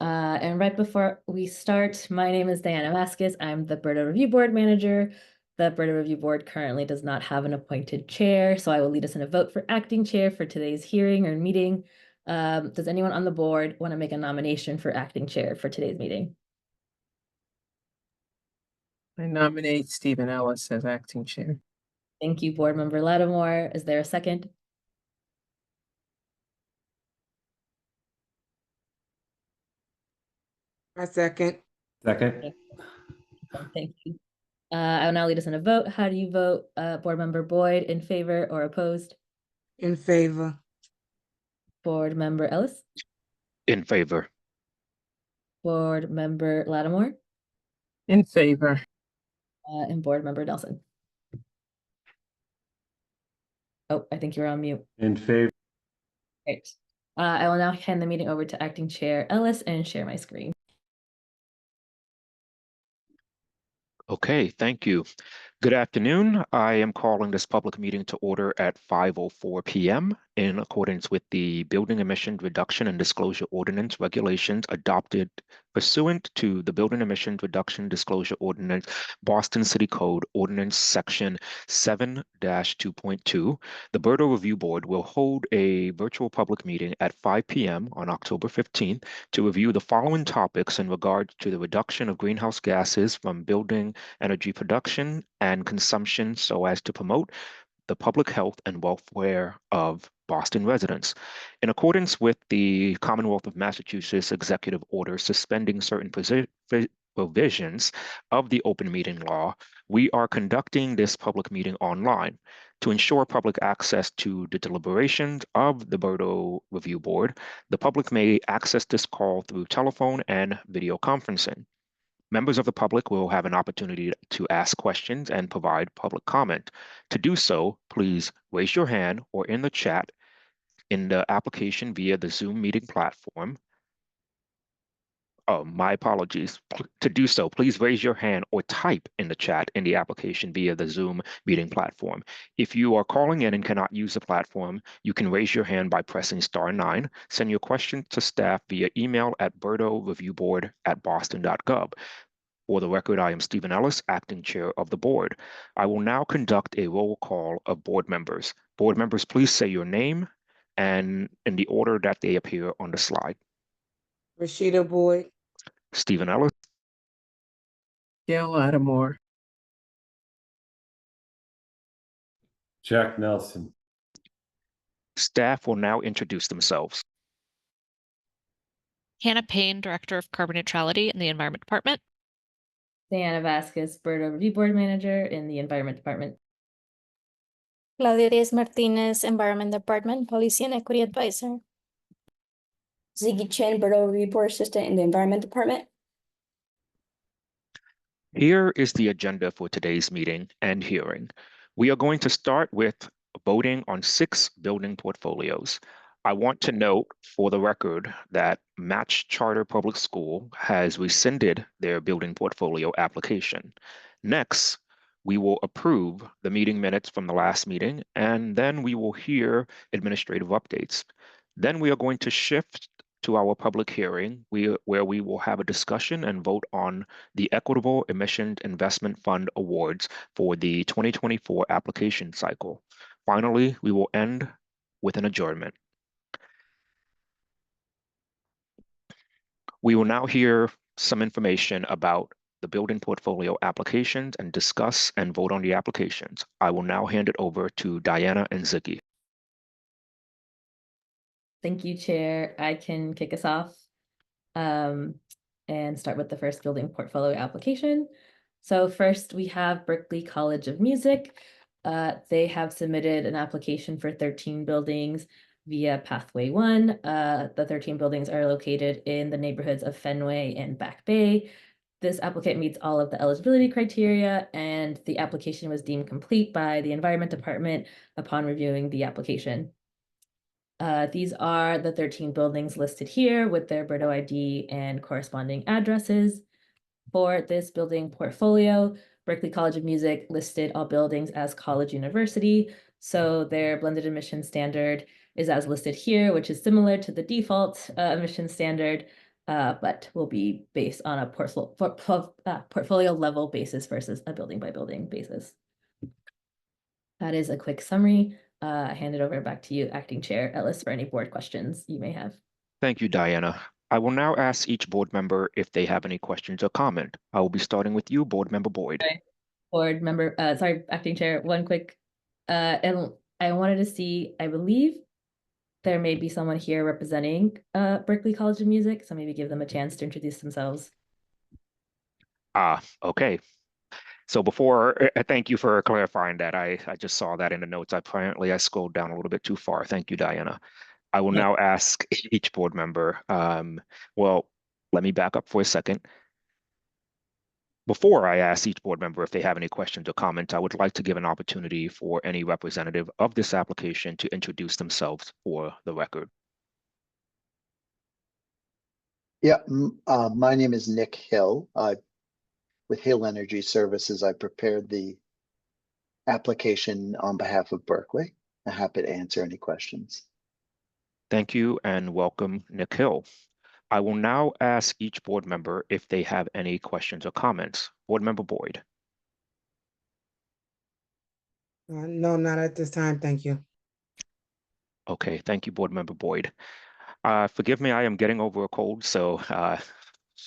And right before we start, my name is Diana Vasquez. I'm the BERDO Review Board Manager. The BERDO Review Board currently does not have an appointed chair, so I will lead us in a vote for acting chair for today's hearing or meeting. Does anyone on the board want to make a nomination for acting chair for today's meeting? I nominate Stephen Ellis as acting chair. Thank you, Board Member Lattimore. Is there a second? I second. Second. Thank you. I will now lead us in a vote. How do you vote, Board Member Boyd, in favor or opposed? In favor. Board Member Ellis? In favor. Board Member Lattimore? In favor. And Board Member Nelson? Oh, I think you're on mute. In favor. Great. I will now hand the meeting over to Acting Chair Ellis and share my screen. Okay, thank you. Good afternoon. I am calling this public meeting to order at 5:04 p.m. in accordance with the Building Emission Reduction and Disclosure Ordinance regulations adopted pursuant to the Building Emission Reduction Disclosure Ordinance, Boston City Code Ordinance Section 7-2.2. The BERDO Review Board will hold a virtual public meeting at 5 p.m. on October 15th to review the following topics in regard to the reduction of greenhouse gases from building energy production and consumption so as to promote the public health and welfare of Boston residents. In accordance with the Commonwealth of Massachusetts Executive Order suspending certain provisions of the open meeting law, we are conducting this public meeting online. To ensure public access to the deliberations of the BERDO Review Board, the public may access this call through telephone and video conferencing. Members of the public will have an opportunity to ask questions and provide public comment. To do so, please raise your hand or in the chat in the application via the Zoom meeting platform. Oh, my apologies. To do so, please raise your hand or type in the chat in the application via the Zoom meeting platform. If you are calling in and cannot use the platform, you can raise your hand by pressing *9. Send your question to staff via email at berdoreviewboard@boston.gov. For the record, I am Stephen Ellis, acting chair of the board. I will now conduct a roll call of board members. Board members, please say your name and in the order that they appear on the slide. Rashida Boyd. Stephen Ellis. Gail Lattimore. Jack Nelson. Staff will now introduce themselves. Hannah Payne, Director of Carbon Neutrality in the Environment Department. Diana Vasquez, BERDO Review Board Manager in the Environment Department. Claudia Diaz Martinez, Environment Department, Policy and Equity Advisor. Ziggy Chen, BERDO Review Board Assistant in the Environment Department. Here is the agenda for today's meeting and hearing. We are going to start with voting on 6 building portfolios. I want to note for the record that Match Charter Public School has rescinded their building portfolio application. Next, we will approve the meeting minutes from the last meeting, and then we will hear administrative updates. Then we are going to shift to our public hearing, where we will have a discussion and vote on the Equitable Emission Investment Fund awards for the 2024 application cycle. Finally, we will end with an adjournment. We will now hear some information about the building portfolio applications and discuss and vote on the applications. I will now hand it over to Diana and Ziggy. Thank you, Chair. I can kick us off and start with the first building portfolio application. So first we have Berkeley College of Music. They have submitted an application for 13 buildings via Pathway 1. The 13 buildings are located in the neighborhoods of Fenway and Back Bay. This applicant meets all of the eligibility criteria, and the application was deemed complete by the Environment Department upon reviewing the application. These are the 13 buildings listed here with their BERDO ID and corresponding addresses. For this building portfolio, Berkeley College of Music listed all buildings as college university, so their blended emission standard is as listed here, which is similar to the default emission standard. but will be based on a portfolio level basis versus a building by building basis. That is a quick summary. I hand it over back to you, Acting Chair Ellis, for any board questions you may have. Thank you, Diana. I will now ask each board member if they have any questions or comment. I will be starting with you, Board Member Boyd. Board member, sorry, Acting Chair, one quick, and I wanted to see, I believe there may be someone here representing Berkeley College of Music, so maybe give them a chance to introduce themselves. Okay. So thank you for clarifying that. I just saw that in the notes. Apparently, I scrolled down a little bit too far. Thank you, Diana. I will now ask each board member, well, let me back up for a second. Before I ask each board member if they have any questions or comments, I would like to give an opportunity for any representative of this application to introduce themselves for the record. Yeah, my name is Nick Hill. With Hill Energy Services, I prepared the application on behalf of Berkeley. I'm happy to answer any questions. Thank you and welcome, Nick Hill. I will now ask each board member if they have any questions or comments. Board Member Boyd. No, not at this time. Thank you. Okay, thank you, Board Member Boyd. Forgive me, I am getting over a cold, so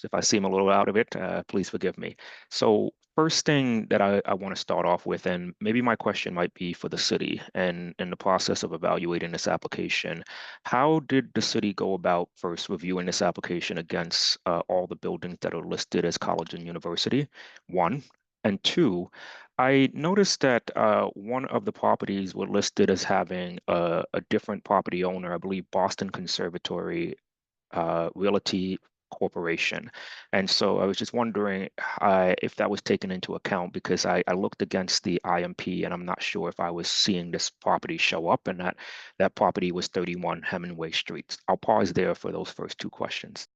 if I seem a little out of it, please forgive me. So first thing that I want to start off with, and maybe my question might be for the city, and in the process of evaluating this application, how did the city go about first reviewing this application against all the buildings that are listed as college and university? One. And two, I noticed that one of the properties were listed as having a different property owner, I believe Boston Conservatory Realty Corporation. And so I was just wondering if that was taken into account, because I looked against the IMP and I'm not sure if I was seeing this property show up, and that property was 31 Hemingway Street. I'll pause there for those first two questions.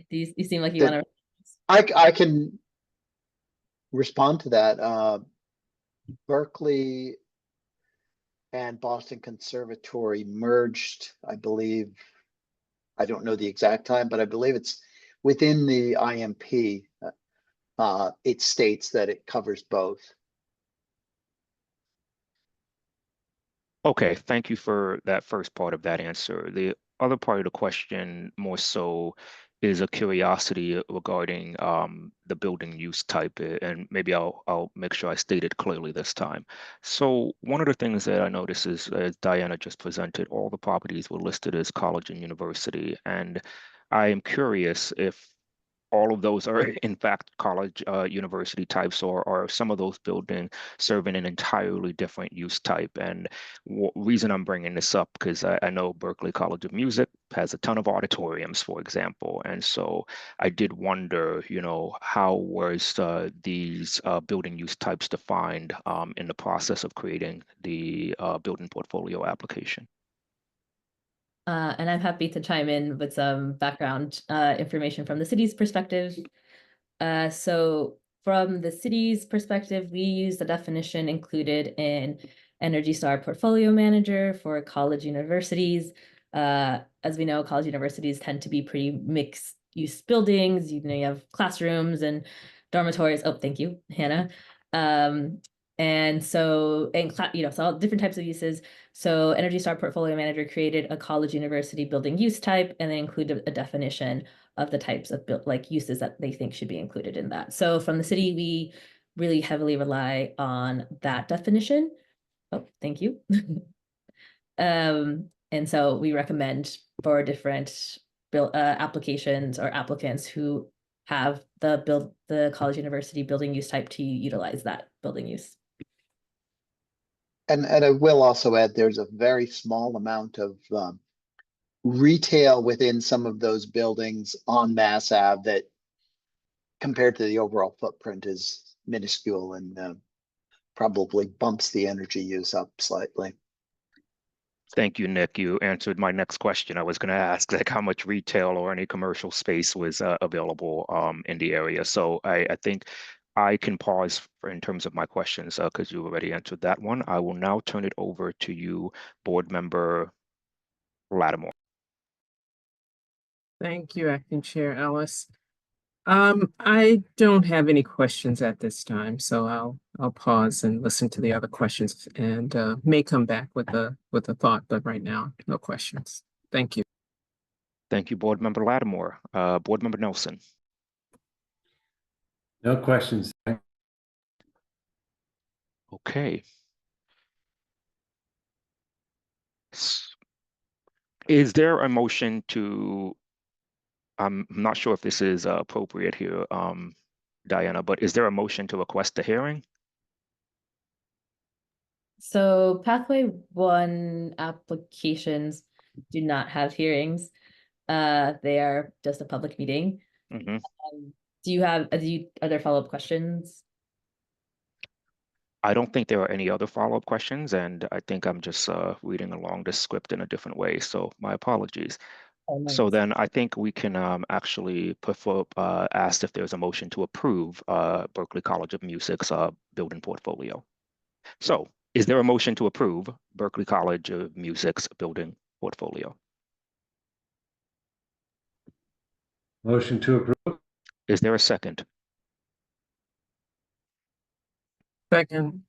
You seem like you want to. I can respond to that. Berkeley and Boston Conservatory merged, I believe, I don't know the exact time, but I believe it's within the IMP. It states that it covers both. Okay, thank you for that first part of that answer. The other part of the question more so is a curiosity regarding the building use type, and maybe I'll make sure I state it clearly this time. So one of the things that I noticed is, as Diana just presented, all the properties were listed as college and university, and I am curious if all of those are in fact college university types, or some of those buildings serving an entirely different use type. And reason I'm bringing this up, because I know Berkeley College of Music has a ton of auditoriums, for example. And so I did wonder, how was these building use types defined in the process of creating the building portfolio application? And I'm happy to chime in with some background information from the city's perspective. So from the city's perspective, we use the definition included in Energy Star Portfolio Manager for college universities. As we know, college universities tend to be pretty mixed use buildings. You have classrooms and dormitories. Oh, thank you, Hannah. And so, so all different types of uses. So Energy Star Portfolio Manager created a college university building use type, and they included a definition of the types of uses that they think should be included in that. So from the city, we really heavily rely on that definition. Oh, thank you. And so we recommend for different applications or applicants who have the college university building use type to utilize that building use. And I will also add, there's a very small amount of retail within some of those buildings on Mass Ave that, compared to the overall footprint, is minuscule and probably bumps the energy use up slightly. Thank you, Nick. You answered my next question. I was going to ask, like, how much retail or any commercial space was available in the area. So I think I can pause in terms of my questions because you already answered that one. I will now turn it over to you, Board Member Lattimore. Thank you, Acting Chair Ellis. I don't have any questions at this time, so I'll pause and listen to the other questions and may come back with a thought, but right now, no questions. Thank you. Thank you, Board Member Lattimore. Board Member Nelson. No questions. Okay. Is there a motion to, I'm not sure if this is appropriate here, Diana, but is there a motion to request a hearing? So pathway 1 applications do not have hearings. They are just a public meeting. Mhm. Do you have, are there follow-up questions? I don't think there are any other follow-up questions, and I think I'm just reading along the script in a different way, so my apologies. Oh, So nice. then I think we can actually ask if there's a motion to approve Berkeley College of Music's building portfolio. So is there a motion to approve Berkeley College of Music's building portfolio? Motion to approve. Is there a second? Second.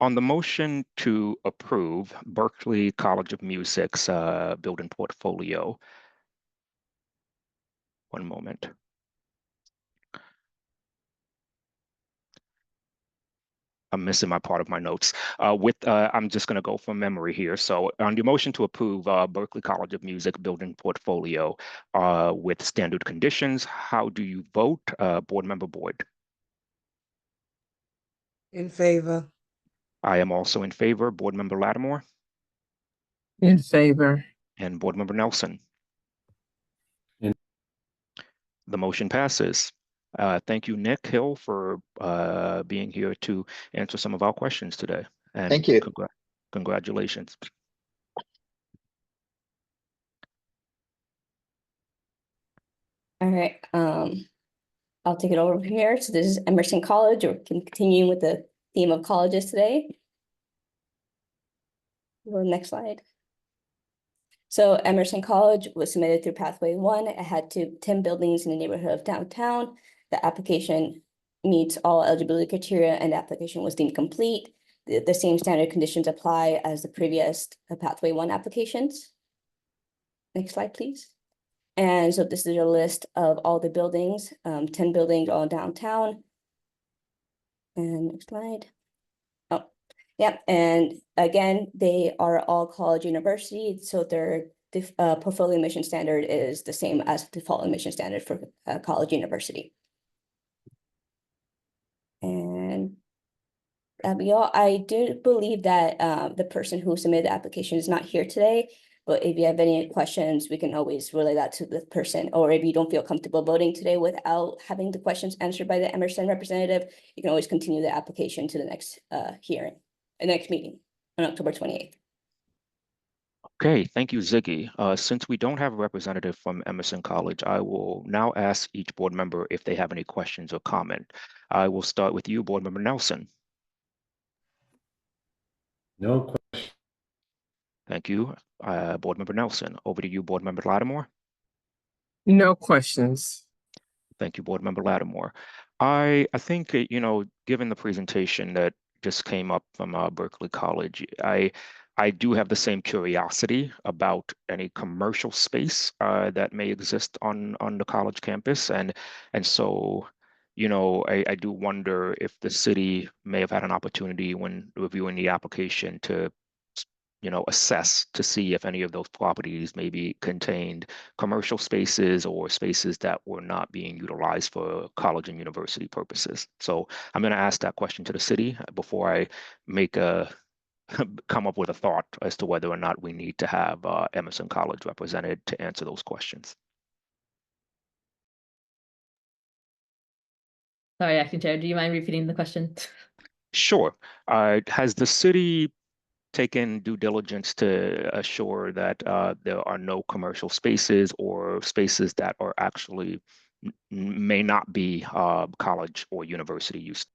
On the motion to approve Berkeley College of Music's building portfolio, one moment. I'm missing my part of my notes. I'm just going to go from memory here. So on your motion to approve Berkeley College of Music building portfolio with standard conditions, how do you vote, Board Member Boyd? In favor. I am also in favor. Board Member Lattimore In favor. and Board Member Nelson. In. The motion passes. Thank you, Nick Hill, for being here to answer some of our questions today. And Thank you. Congratulations. All right, I'll take it over from here. So this is Emerson College. We're continuing with the theme of colleges today. Go to the next slide. So Emerson College was submitted through Pathway 1. It had 10 buildings in the neighborhood of downtown. The application meets all eligibility criteria and the application was deemed complete. The same standard conditions apply as the previous Pathway 1 applications. Next slide, please. And so this is a list of all the buildings, 10 buildings all downtown. And next slide. Oh, yeah. And again, they are all college university. So their portfolio admission standard is the same as the default admission standard for college university. And I do believe that the person who submitted the application is not here today. But if you have any questions, we can always relay that to the person. Or if you don't feel comfortable voting today without having the questions answered by the Emerson representative, you can always continue the application to the next hearing, the next meeting on October 28th. Okay, thank you, Ziggy. Since we don't have a representative from Emerson College, I will now ask each board member if they have any questions or comment. I will start with you, Board Member Nelson. No question. Thank you, Board Member Nelson. Over to you, Board Member Lattimore. No questions. Thank you, Board Member Lattimore. I think, given the presentation that just came up from Berkeley College, I do have the same curiosity about any commercial space that may exist on the college campus. And so, I do wonder if the city may have had an opportunity when reviewing the application to assess to see if any of those properties maybe contained commercial spaces or spaces that were not being utilized for college and university purposes. So I'm going to ask that question to the city before I come up with a thought as to whether or not we need to have Emerson College represented to answer those questions. Sorry, Acting Chair, do you mind repeating the question? Sure. Has the city taken due diligence to assure that there are no commercial spaces or spaces that are actually may not be college or university use.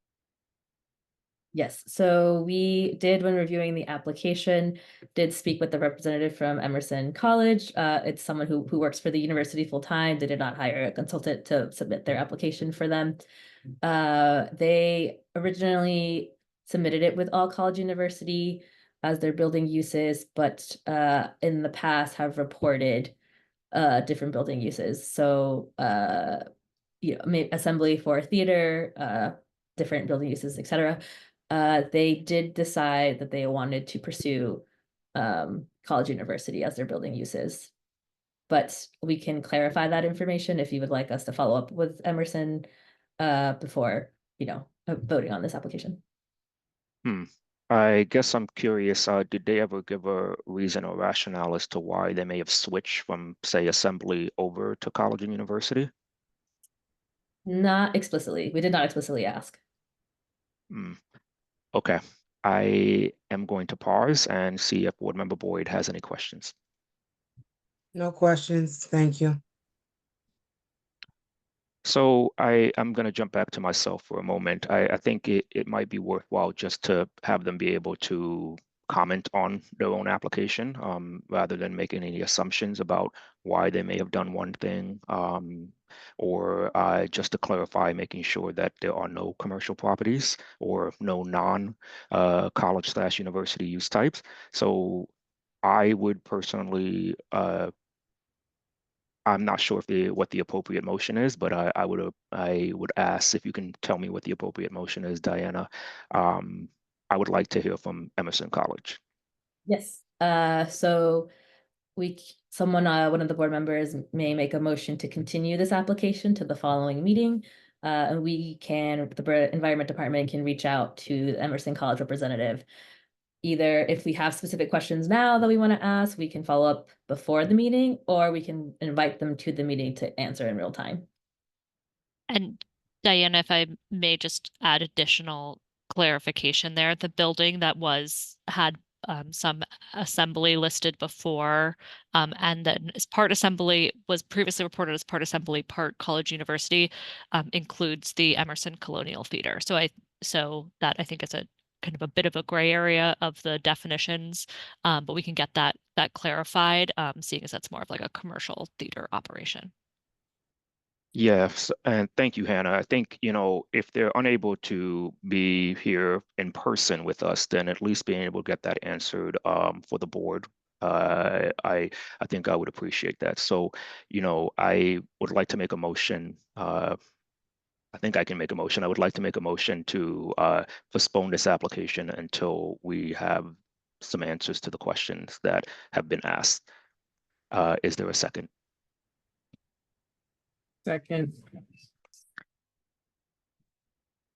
Yes, so we did, when reviewing the application, did speak with the representative from Emerson College. It's someone who works for the university full-time. They did not hire a consultant to submit their application for them. They originally submitted it with all college university as their building uses, but in the past have reported different building uses. So assembly for theater, different building uses, etc. They did decide that they wanted to pursue college university as their building uses. But we can clarify that information if you would like us to follow up with Emerson before, voting on this application. I guess I'm curious, did they ever give a reason or rationale as to why they may have switched from, say, assembly over to college and university? Not explicitly. We did not explicitly ask. Okay. I am going to pause and see if Board Member Boyd has any questions. No questions, thank you. So I'm going to jump back to myself for a moment. I think it might be worthwhile just to have them be able to comment on their own application rather than making any assumptions about why they may have done one thing, or just to clarify, making sure that there are no commercial properties or no non-college/university use types. So I would personally I'm not sure if what the appropriate motion is, but I would ask if you can tell me what the appropriate motion is, Diana. I would like to hear from Emerson College. Yes. So one of the board members may make a motion to continue this application to the following meeting. And the Environment Department can reach out to the Emerson College representative. Either if we have specific questions now that we want to ask, we can follow up before the meeting, or we can invite them to the meeting to answer in real time. And Diana, if I may just add additional clarification there, the building that had some assembly listed before, and then as part assembly was previously reported as part assembly, part college university, includes the Emerson Colonial Theater. So that I think is a kind of a bit of a gray area of the definitions, but we can get that clarified, seeing as that's more of like a commercial theater operation. Yes, and thank you, Hannah. I think, if they're unable to be here in person with us, then at least being able to get that answered for the board. I think I would appreciate that. So, I would like to make a motion. I think I can make a motion. I would like to make a motion to postpone this application until we have some answers to the questions that have been asked. Is there a second? Second.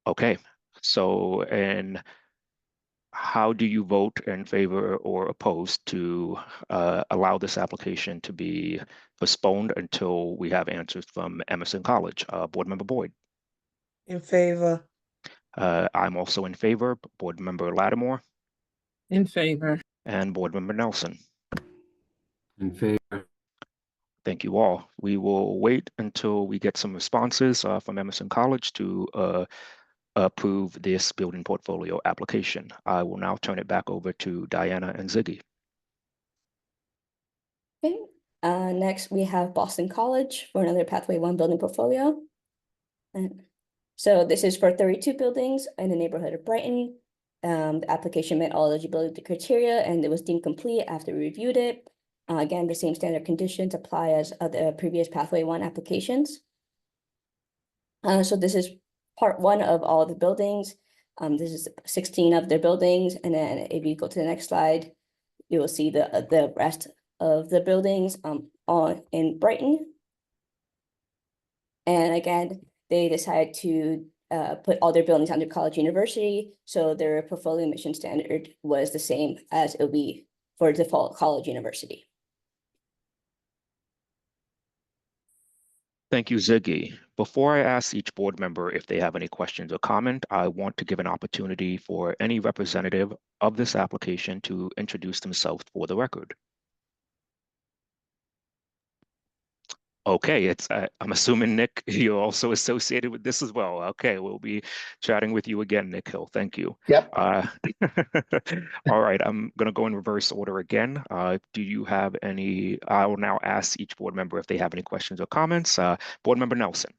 Okay, so and how do you vote in favor or opposed to allow this application to be postponed until we have answers from Emerson College? Board Member Boyd. In favor, I'm also in favor. Board Member Lattimore In favor. and Board Member Nelson. In favor. Thank you all. We will wait until we get some responses from Emerson College to approve this building portfolio application. I will now turn it back over to Diana and Ziggy. Okay, next we have Boston College for another Pathway 1 building portfolio. And so this is for 32 buildings in the neighborhood of Brighton. The application met all eligibility criteria and it was deemed complete after we reviewed it. Again, the same standard conditions apply as other previous Pathway 1 applications. So this is part 1 of all the buildings. This is 16 of their buildings, and then if you go to the next slide, you will see the rest of the buildings in Brighton. And again, they decided to put all their buildings under college university, so their portfolio emission standard was the same as it would be for default college university. Thank you, Ziggy. Before I ask each board member if they have any questions or comment, I want to give an opportunity for any representative of this application to introduce themselves for the record. Okay, I'm assuming, Nick, you're also associated with this as well. Okay, we'll be chatting with you again, Nick Hill. Thank you. Yep. All right, I'm going to go in reverse order again. Do you have any? I will now ask each board member if they have any questions or comments. Board Member Nelson.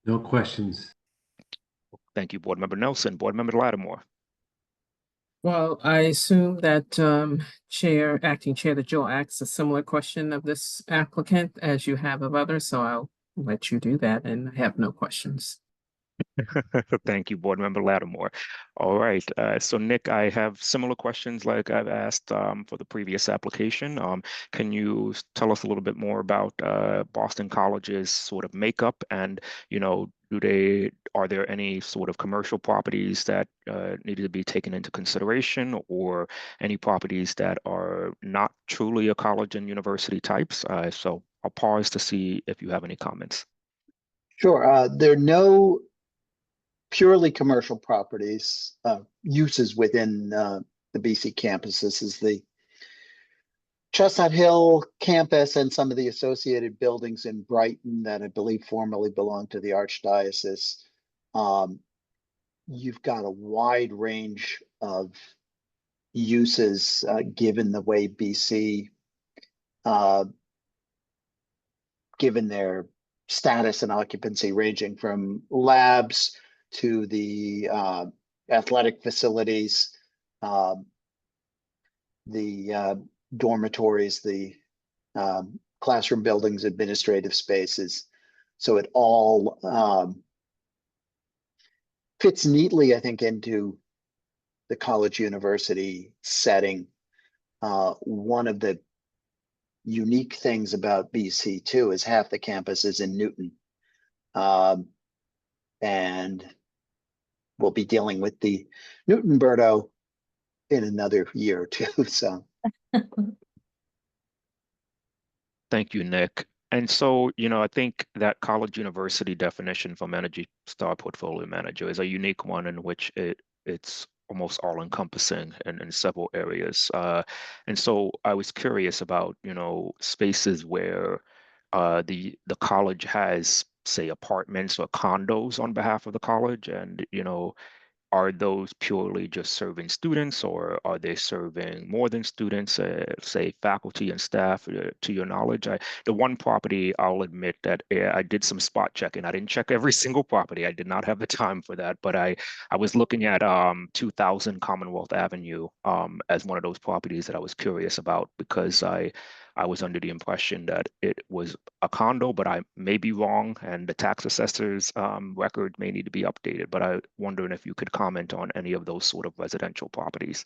No questions. Thank you, Board Member Nelson. Board Member Lattimore. Well, I assume that Acting Chair, that you'll ask a similar question of this applicant as you have of others, so I'll let you do that and I have no questions. Thank you, Board Member Lattimore. All right, so Nick, I have similar questions like I've asked for the previous application. Can you tell us a little bit more about Boston College's sort of makeup, and are there any sort of commercial properties that needed to be taken into consideration, or any properties that are not truly a college and university types? So I'll pause to see if you have any comments. Sure. There are no purely commercial properties, uses within the BC campus. This is the Chestnut Hill campus and some of the associated buildings in Brighton that I believe formerly belonged to the Archdiocese. You've got a wide range of uses given the way BC, given their status and occupancy, ranging from labs to the athletic facilities, the dormitories, the classroom buildings, administrative spaces. So it all fits neatly, I think, into the college university setting. One of the unique things about BC too is half the campus is in Newton. And we'll be dealing with the Newton BERDO in another year or two. So Thank you, Nick. And so, I think that college university definition from Energy Star Portfolio Manager is a unique one in which it's almost all encompassing in several areas. And so I was curious about, spaces where the college has, say, apartments or condos on behalf of the college, and, are those purely just serving students, or are they serving more than students, say faculty and staff, to your knowledge? The one property, I'll admit that I did some spot checking. I didn't check every single property. I did not have the time for that, but I was looking at 2000 Commonwealth Avenue as one of those properties that I was curious about, because I was under the impression that it was a condo, but I may be wrong, and the tax assessor's record may need to be updated. But I'm wondering if you could comment on any of those sort of residential properties.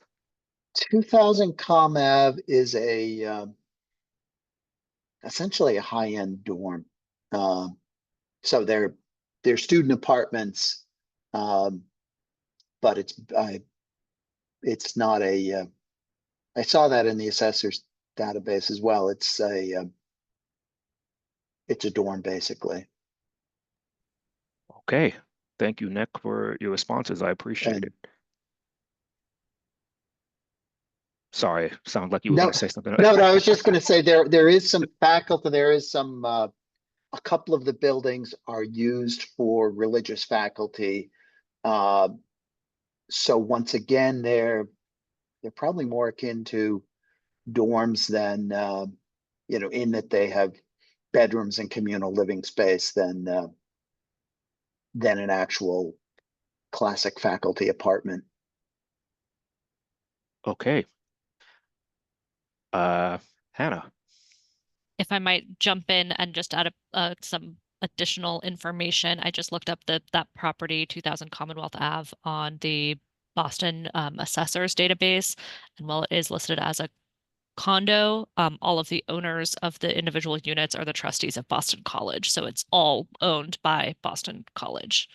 2000 Com Ave is essentially a high-end dorm. So they're student apartments, but it's not a. I saw that in the assessor's database as well. It's a dorm basically. Okay, thank you, Nick, for your responses. I appreciate it. Sorry, sounds like you were going to say something. No, I was just going to say there is some faculty. There is some. A couple of the buildings are used for religious faculty. So once again, they're probably more akin to dorms than in that they have bedrooms and communal living space than an actual classic faculty apartment. Okay. Hannah. If I might jump in and just add some additional information, I just looked up that property, 2000 Commonwealth Ave, on the Boston Assessor's database, and while it is listed as a condo, all of the owners of the individual units are the trustees of Boston College, so it's all owned by Boston College.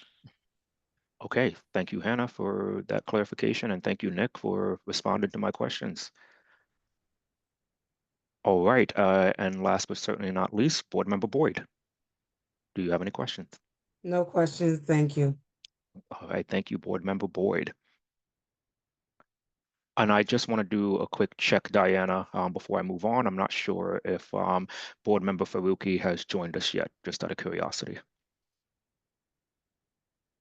Okay, thank you, Hannah, for that clarification, and thank you, Nick, for responding to my questions. All right, and last but certainly not least, Board Member Boyd. Do you have any questions? No questions, thank you. All right, thank you, Board Member Boyd. And I just want to do a quick check, Diana, before I move on. I'm not sure if Board Member Faruqi has joined us yet, just out of curiosity.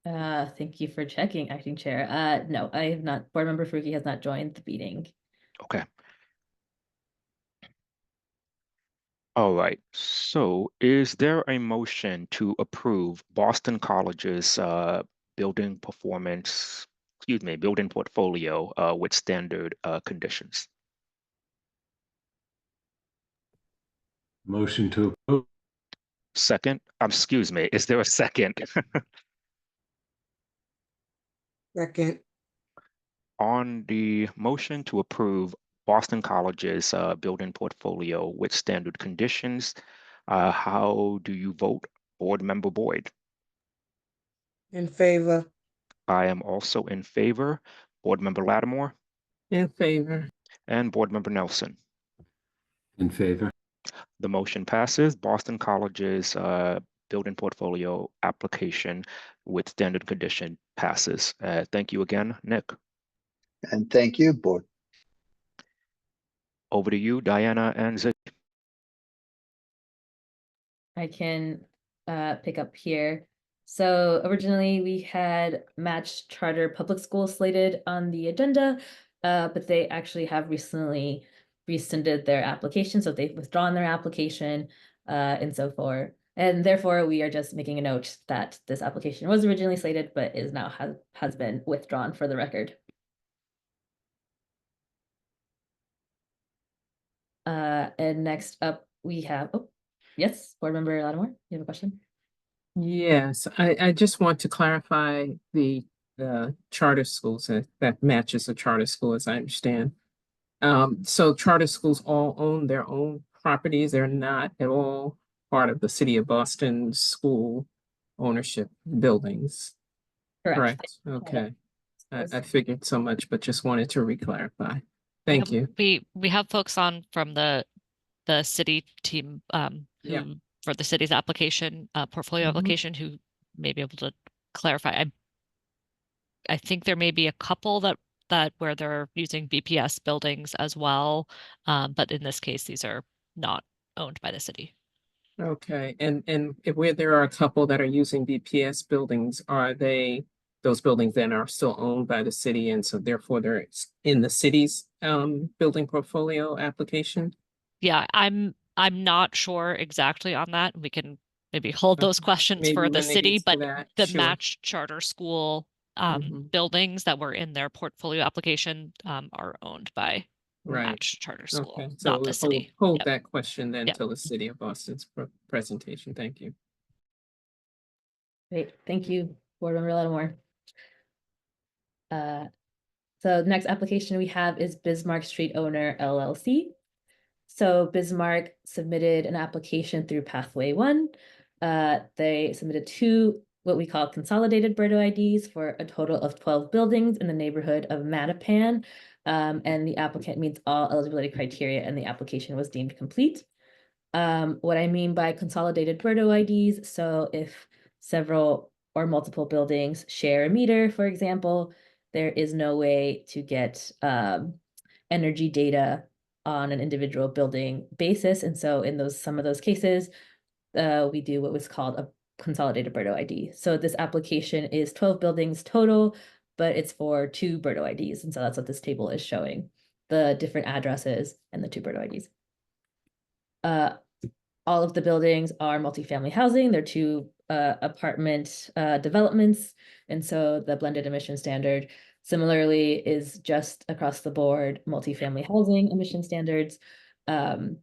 Thank you for checking, Acting Chair. No, I have not. Board Member Faruqi has not joined the meeting. Okay. All right. So is there a motion to approve Boston College's building performance, building portfolio with standard conditions? Motion to approve. Second, excuse me, is there a second? Second, On the motion to approve Boston College's building portfolio with standard conditions, how do you vote, Board Member Boyd? in favor, I am also in favor. Board Member Lattimore In favor. and Board Member Nelson. In favor. The motion passes. Boston College's building portfolio application with standard condition passes. Thank you again, Nick. And thank you, Board. Over to you, Diana and Zig. I can pick up here. So originally we had matched charter public schools slated on the agenda, but they actually have recently rescinded their application, so they've withdrawn their application and so forth. And therefore, we are just making a note that this application was originally slated, but is now has been withdrawn for the record. And next up we have, oh, yes, Board Member Lattimore, you have a question? Yes, I just want to clarify the charter schools that matches the charter school, as I understand. So charter schools all own their own properties. They're not at all part of the City of Boston school ownership buildings. Correct. Okay. I figured so much, but just wanted to re-clarify. Thank you. We have folks on from the city team Yeah. who for the city's application, portfolio application, who may be able to clarify. I think there may be a couple that where they're using BPS buildings as well, but in this case, these are not owned by the city. Okay, and where there are a couple that are using BPS buildings, are those buildings then are still owned by the city, and so therefore they're in the city's building portfolio application? Yeah, I'm not sure exactly on that. We can maybe hold those questions Maybe for the when they city, get to but that, the sure. matched charter school buildings that were in their portfolio application are owned by Right. matched charter school, Okay, so not the we'll city. hold Yep. that question then Yep. till the City of Boston's presentation. Thank you. Great, thank you, Board Member Lattimore. So the next application we have is Bismarck Street Owner LLC. So Bismarck submitted an application through Pathway 1. They submitted 2 what we call consolidated BERDO IDs for a total of 12 buildings in the neighborhood of Mattapan. And the applicant meets all eligibility criteria and the application was deemed complete. What I mean by consolidated BERDO IDs, so if several or multiple buildings share a meter, for example, there is no way to get energy data on an individual building basis. And so in some of those cases, we do what was called a consolidated BERDO ID. So this application is 12 buildings total, but it's for 2 BERDO IDs. And so that's what this table is showing, the different addresses and the 2 BERDO IDs. All of the buildings are multifamily housing. They're 2 apartment developments. And so the blended emission standard similarly is just across the board multifamily housing emission standards. And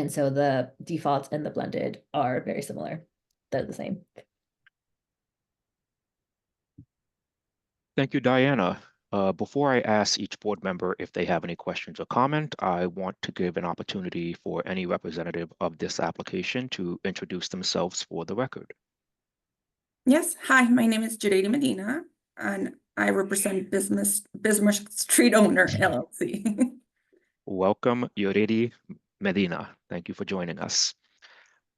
so the default and the blended are very similar. They're the same. Thank you, Diana. Before I ask each board member if they have any questions or comment, I want to give an opportunity for any representative of this application to introduce themselves for the record. Yes, hi, my name is Trinity Medina, and I represent Bismar Street Owner LLC. Welcome, Trinity Medina. Thank you for joining us.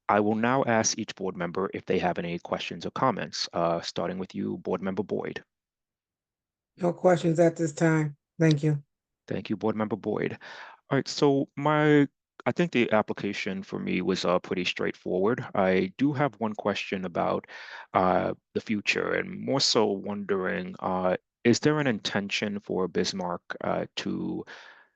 I will now ask each board member if they have any questions or comments, starting with you, Board Member Boyd. no questions at this time. Thank you. Thank you, Board Member Boyd. All right, so I think the application for me was pretty straightforward. I do have one question about the future, and more so wondering, is there an intention for Bismarck to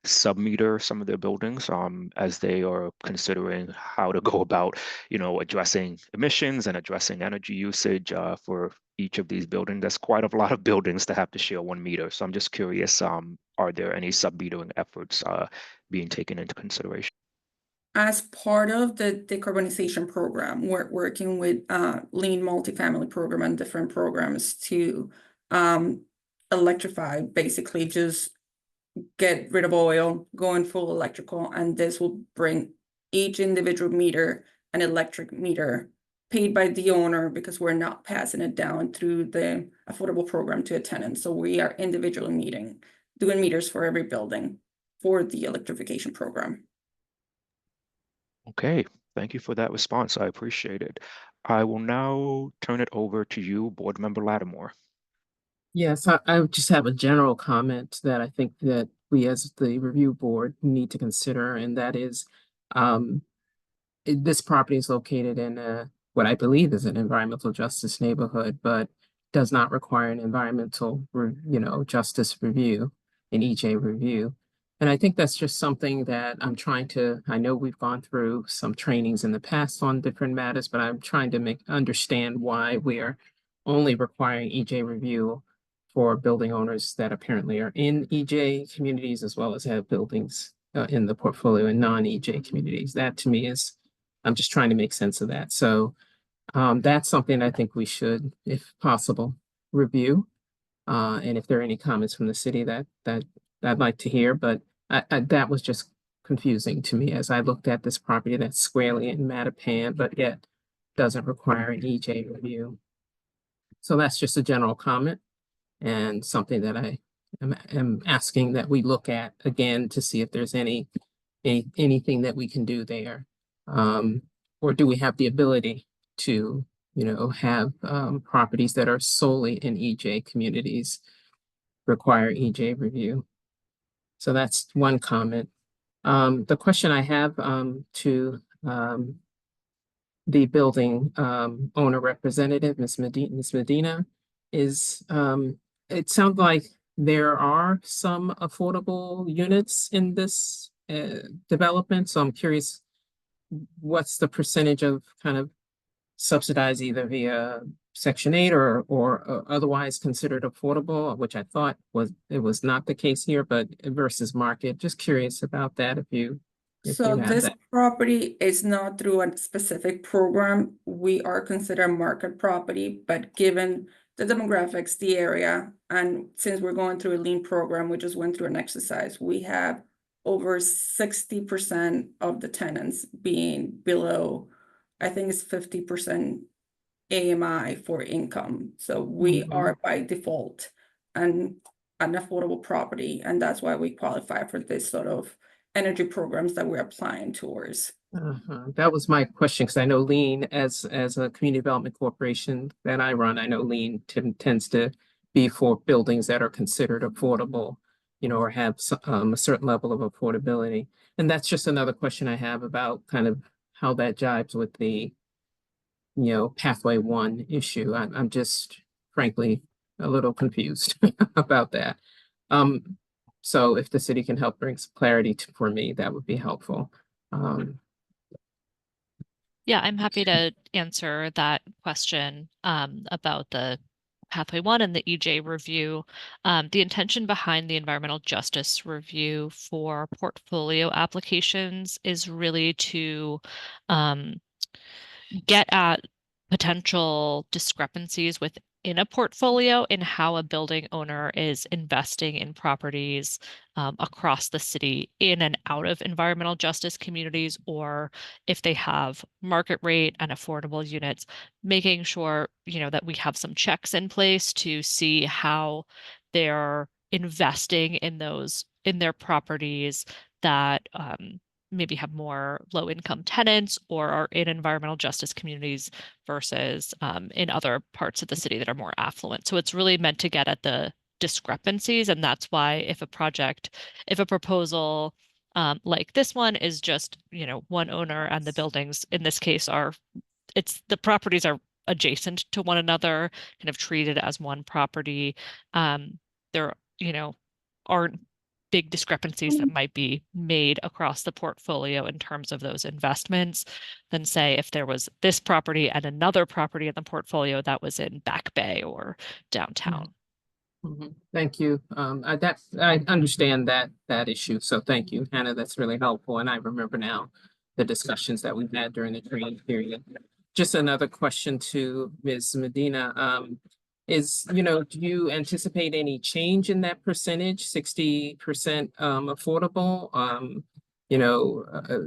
sub-meter some of their buildings as they are considering how to go about, addressing emissions and addressing energy usage for each of these buildings? That's quite a lot of buildings to have to share 1 meter. So I'm just curious, are there any sub-metering efforts being taken into consideration? As part of the decarbonization program, we're working with lean multifamily program and different programs to electrify, basically just get rid of oil, going full electrical, and this will bring each individual meter an electric meter paid by the owner, because we're not passing it down through the affordable program to a tenant. So we are individually doing meters for every building for the electrification program. Okay, thank you for that response. I appreciate it. I will now turn it over to you, Board Member Lattimore. Yes, I would just have a general comment that I think that we as the review board need to consider, and that is this property is located in what I believe is an environmental justice neighborhood, but does not require an environmental, justice review, an EJ review. And I think that's just something that I know we've gone through some trainings in the past on different matters, but I'm trying to understand why we are only requiring EJ review for building owners that apparently are in EJ communities, as well as have buildings in the portfolio in non-EJ communities. That to me is, I'm just trying to make sense of that. So that's something I think we should, if possible, review. And if there are any comments from the city that I'd like to hear, but that was just confusing to me as I looked at this property that's squarely in Mattapan, but yet doesn't require an EJ review. So that's just a general comment and something that I am asking that we look at again to see if there's anything that we can do there. Or do we have the ability to, have properties that are solely in EJ communities require EJ review? So that's one comment. The question I have to the building owner representative, Ms. Medina, is it sounds like there are some affordable units in this development. So I'm curious, what's the percentage of kind of subsidized either via Section 8 or otherwise considered affordable, which I thought was not the case here, but versus market. Just curious about that if you have this that. property is not through a specific program. We are considered market property, but given the demographics, the area, and since we're going through a lean program, we just went through an exercise. We have over 60% of the tenants being below, I think it's 50% AMI for income. So we are by default an affordable property, and that's why we qualify for this sort of energy programs that we're applying towards. That was my question, because I know lean as a community development corporation that I run, I know lean tends to be for buildings that are considered affordable, or have a certain level of affordability. And that's just another question I have about kind of how that jives with the, pathway 1 issue. I'm just frankly a little confused about that. So if the city can help bring some clarity for me, that would be helpful. Yeah, I'm happy to answer that question about the Pathway 1 and the EJ review. The intention behind the environmental justice review for portfolio applications is really to get at potential discrepancies within a portfolio in how a building owner is investing in properties across the city in and out of environmental justice communities, or if they have market rate and affordable units, making sure, that we have some checks in place to see how they're investing in their properties that maybe have more low-income tenants or are in environmental justice communities versus in other parts of the city that are more affluent. So it's really meant to get at the discrepancies. And that's why if a proposal like this one is just, one owner and the buildings in this case the properties are adjacent to one another, kind of treated as one property. There, aren't big discrepancies that might be made across the portfolio in terms of those investments than say if there was this property and another property in the portfolio that was in Back Bay or downtown. Thank you. I understand that issue. So thank you, Hannah. That's really helpful. And I remember now the discussions that we've had during the training period. Just another question to Ms. Medina. Do you anticipate any change in that percentage, 60% affordable,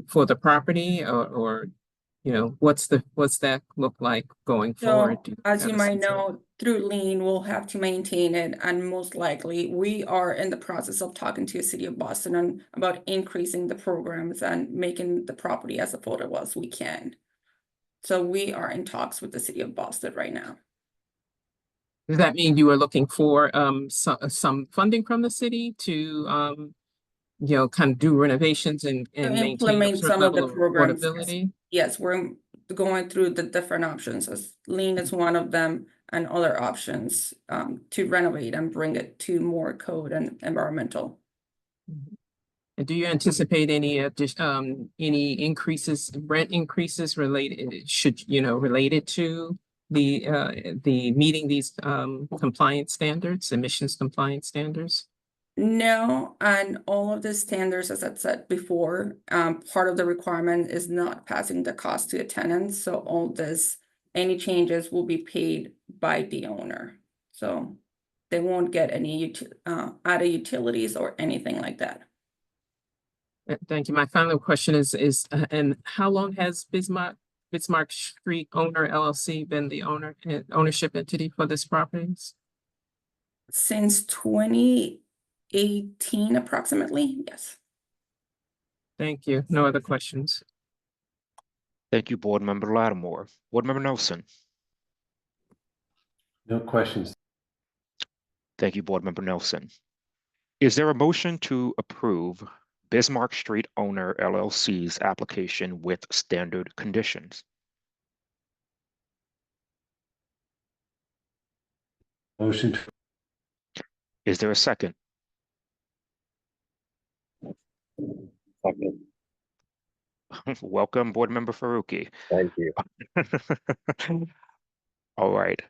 for the property or what's that look like going forward? So, as you might know, through lien, we'll have to maintain it, and most likely, we are in the process of talking to the city of Boston about increasing the programs and making the property as affordable as we can. So we are in talks with the city of Boston right now. Does that mean you are looking for some funding from the city to kind of do renovations and maintain a Implement certain some of the level of programs. affordability? Yes, we're going through the different options, as lien is one of them, and other options to renovate and bring it to more code and environmental. And do you anticipate any increases, rent increases related to the meeting these compliance standards, emissions compliance standards? No, and all of the standards, as I said before, part of the requirement is not passing the cost to the tenants. So any changes will be paid by the owner. So they won't get any added utilities or anything like that. Thank you. My final question is and how long has Bismar Street Owner LLC been the ownership entity for this properties? Since 2018, approximately, yes. Thank you. No other questions. Thank you, Board Member Lattimore. Board Member Nelson. No questions. Thank you, Board Member Nelson. Is there a motion to approve Bismarck Street Owner LLC's application with standard conditions? Motion. Is there a second? Second. Welcome, Board Member Faruqi. Thank you. All right.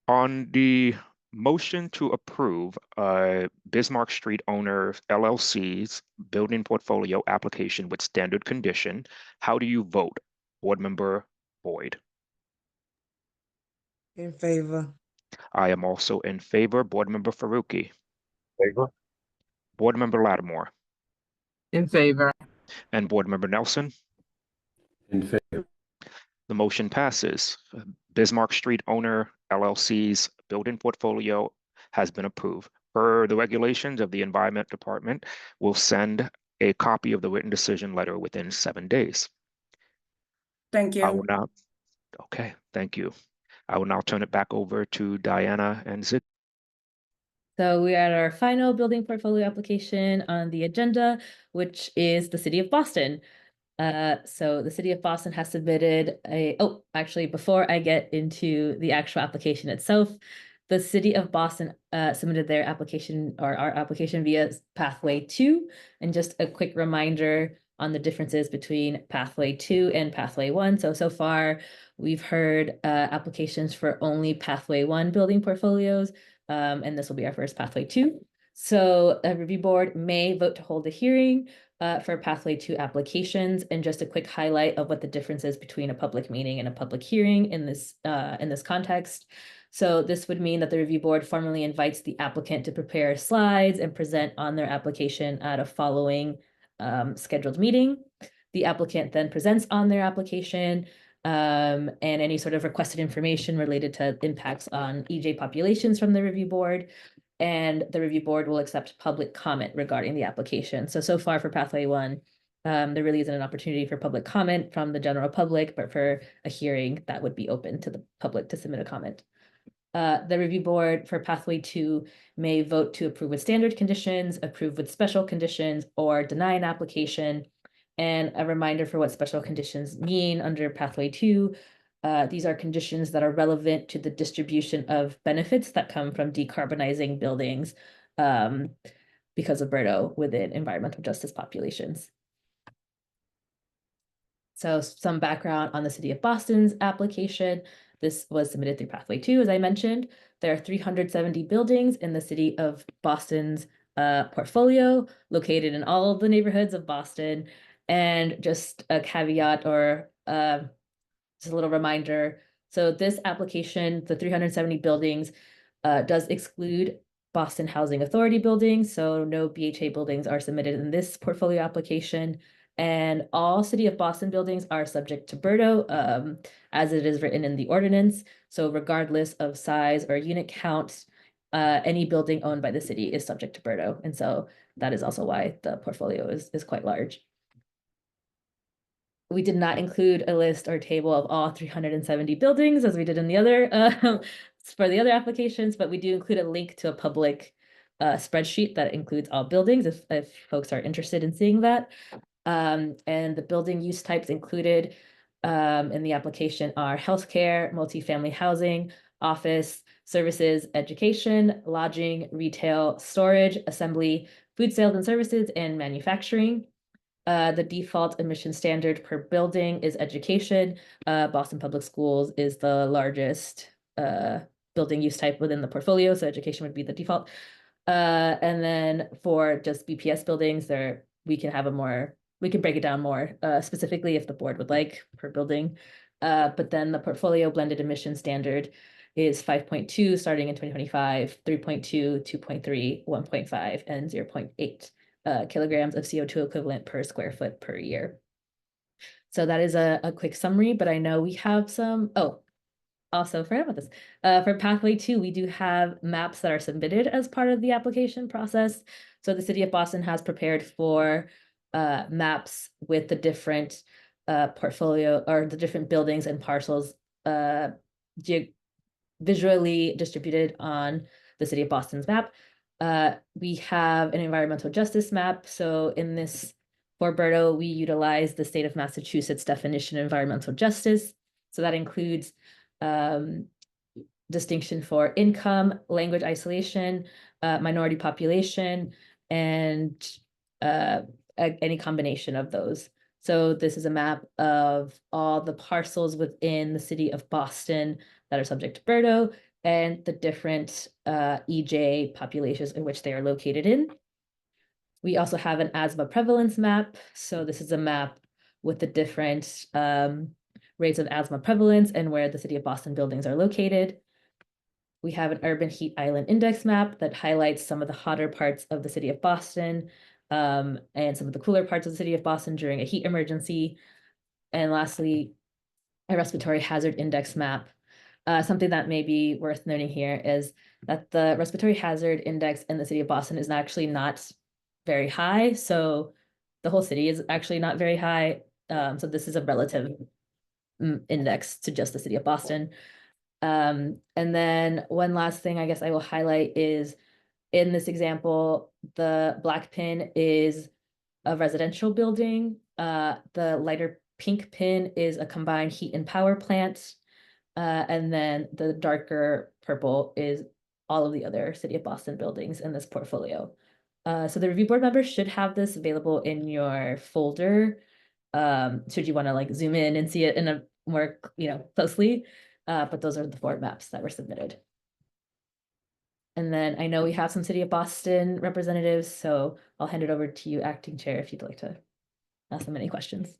On the motion to approve Bismarck Street Owner LLC's building portfolio application with standard condition, how do you vote? Board Member Boyd. In favor. I am also in favor. Board Member Faruqi. Favor. Board Member Lattimore. In favor. And Board Member Nelson. In favor. The motion passes. Bismarck Street Owner LLC's building portfolio has been approved. Per the regulations of the Environment Department, we'll send a copy of the written decision letter within 7 days. Thank you. I will now, okay, thank you. I will now turn it back over to Diana and Zid. So we are at our final building portfolio application on the agenda, which is the City of Boston. So the City of Boston has submitted actually, before I get into the actual application itself, the City of Boston submitted their application or our application via Pathway 2. And just a quick reminder on the differences between Pathway 2 and Pathway 1. So far, we've heard applications for only Pathway 1 building portfolios, and this will be our first Pathway 2. So the review board may vote to hold a hearing for Pathway 2 applications, and just a quick highlight of what the difference is between a public meeting and a public hearing in this context. So this would mean that the review board formally invites the applicant to prepare slides and present on their application at a following scheduled meeting. The applicant then presents on their application and any sort of requested information related to impacts on EJ populations from the review board. And the review board will accept public comment regarding the application. So far for Pathway 1, there really isn't an opportunity for public comment from the general public, but for a hearing that would be open to the public to submit a comment. The review board for pathway 2 may vote to approve with standard conditions, approve with special conditions, or deny an application. And a reminder for what special conditions mean under pathway 2. These are conditions that are relevant to the distribution of benefits that come from decarbonizing buildings because of BERDO within environmental justice populations. So some background on the City of Boston's application. This was submitted through Pathway 2, as I mentioned. There are 370 buildings in the City of Boston's portfolio, located in all of the neighborhoods of Boston. And just a caveat or just a little reminder. So this application, the 370 buildings, does exclude Boston Housing Authority buildings. So no BHA buildings are submitted in this portfolio application. And all City of Boston buildings are subject to BERDO, as it is written in the ordinance. So regardless of size or unit count, any building owned by the city is subject to BERDO. And so that is also why the portfolio is quite large. We did not include a list or table of all 370 buildings as we did in the other for the other applications, but we do include a link to a public spreadsheet that includes all buildings if folks are interested in seeing that. And the building use types included in the application are healthcare, multifamily housing, office, services, education, lodging, retail, storage, assembly, food sales and services, and manufacturing. The default emission standard per building is education. Boston Public Schools is the largest building use type within the portfolio, so education would be the default. And then for just BPS buildings, we can break it down more specifically if the board would like per building. But then the portfolio blended emission standard is 5.2 starting in 2025, 3.2, 2.3, 1.5, and 0.8 kilograms of CO2 equivalent per square foot per year. So that is a quick summary, but I know we have some, also forgot about this. For Pathway 2, we do have maps that are submitted as part of the application process. So the City of Boston has prepared for maps with the different portfolio or the different buildings and parcels visually distributed on the City of Boston's map. We have an environmental justice map. So in this, for BERDO, we utilize the state of Massachusetts definition of environmental justice. So that includes distinction for income, language isolation, minority population, and any combination of those. So this is a map of all the parcels within the City of Boston that are subject to BERDO and the different EJ populations in which they are located in. We also have an asthma prevalence map. So this is a map with the different rates of asthma prevalence and where the City of Boston buildings are located. We have an urban heat island index map that highlights some of the hotter parts of the City of Boston and some of the cooler parts of the City of Boston during a heat emergency. And lastly, a respiratory hazard index map. Something that may be worth noting here is that the respiratory hazard index in the City of Boston is actually not very high. So the whole city is actually not very high. So this is a relative index to just the City of Boston. And then one last thing I guess I will highlight is in this example, the black pin is a residential building. The lighter pink pin is a combined heat and power plant. And then the darker purple is all of the other City of Boston buildings in this portfolio. So the review board members should have this available in your folder. Should you want to like zoom in and see it in a more, closely. But those are the 4 maps that were submitted. And then I know we have some City of Boston representatives, so I'll hand it over to you, Acting Chair, if you'd like to ask them any questions.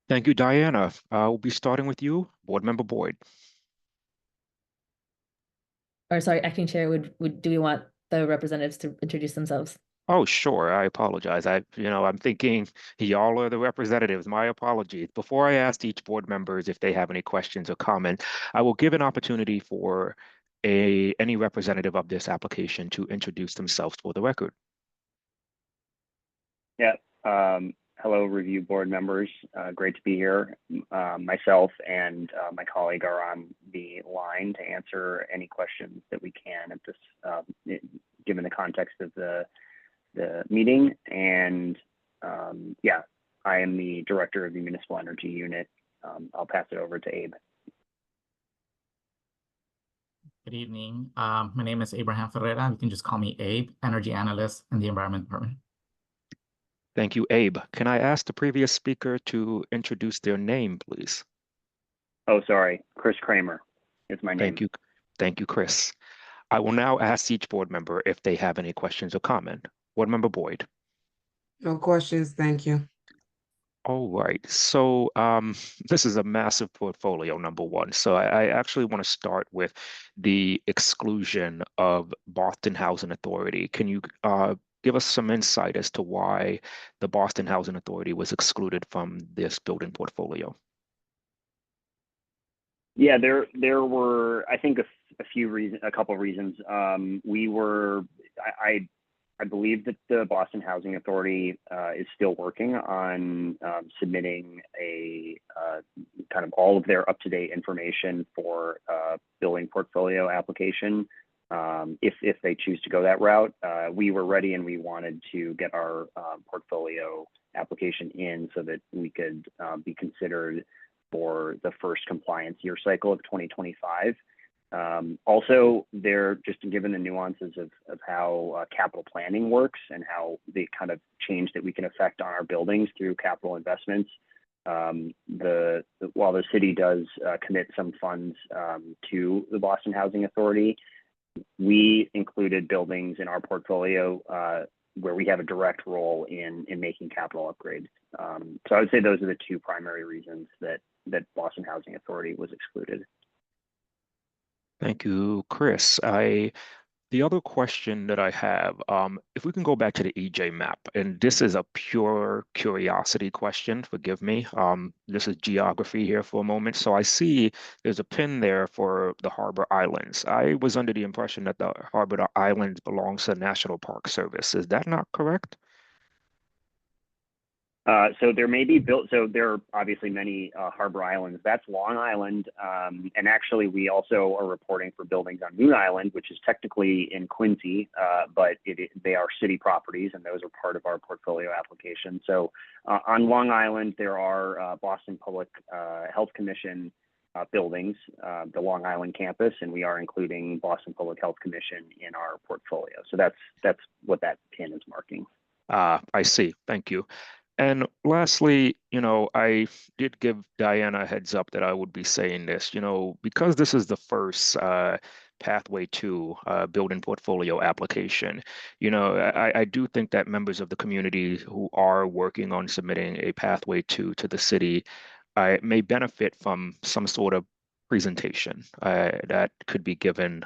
Thank you, Diana. We'll be starting with you, Board Member Boyd. Or sorry, Acting Chair, do we want the representatives to introduce themselves? Oh, sure. I apologize. I'm thinking y'all are the representatives. My apologies. Before I ask each board members if they have any questions or comments, I will give an opportunity for any representative of this application to introduce themselves for the record. Yeah. Hello, review board members. Great to be here. Myself and my colleague are on the line to answer any questions that we can at this, given the context of the meeting. And yeah, I am the director of the Municipal Energy Unit. I'll pass it over to Abe. Good evening. My name is Abraham Ferreira. You can just call me Abe, Energy Analyst in the Environment Department. Thank you, Abe. Can I ask the previous speaker to introduce their name, please? Oh, sorry. Chris Kramer is my name. Thank you. Thank you, Chris. I will now ask each board member if they have any questions or comment. Board Member Boyd. No questions, thank you. All right, so this is a massive portfolio, number one. So I actually want to start with the exclusion of Boston Housing Authority. Can you give us some insight as to why the Boston Housing Authority was excluded from this building portfolio? Yeah, there were, I think, a couple of reasons. I believe that the Boston Housing Authority is still working on submitting a kind of all of their up-to-date information for building portfolio application. If they choose to go that route, we were ready and we wanted to get our portfolio application in so that we could be considered for the first compliance year cycle of 2025. Also, they're just given the nuances of how capital planning works and how the kind of change that we can affect on our buildings through capital investments. While the city does commit some funds to the Boston Housing Authority, we included buildings in our portfolio where we have a direct role in making capital upgrades. So I would say those are the two primary reasons that Boston Housing Authority was excluded. Thank you, Chris. The other question that I have, if we can go back to the EJ map, and this is a pure curiosity question, forgive me. This is geography here for a moment. So I see there's a pin there for the Harbor Islands. I was under the impression that the Harbor Islands belongs to the National Park Service. Is that not correct? So there may be so there are obviously many harbor islands. That's Long Island. And actually, we also are reporting for buildings on Moon Island, which is technically in Quincy, but they are city properties, and those are part of our portfolio application. So on Long Island, there are Boston Public Health Commission buildings, the Long Island campus, and we are including Boston Public Health Commission in our portfolio. So that's what that pin is marking. I see. Thank you. And lastly, I did give Diana a heads up that I would be saying this, because this is the first pathway to building portfolio application. I do think that members of the community who are working on submitting a pathway to the city may benefit from some sort of presentation that could be given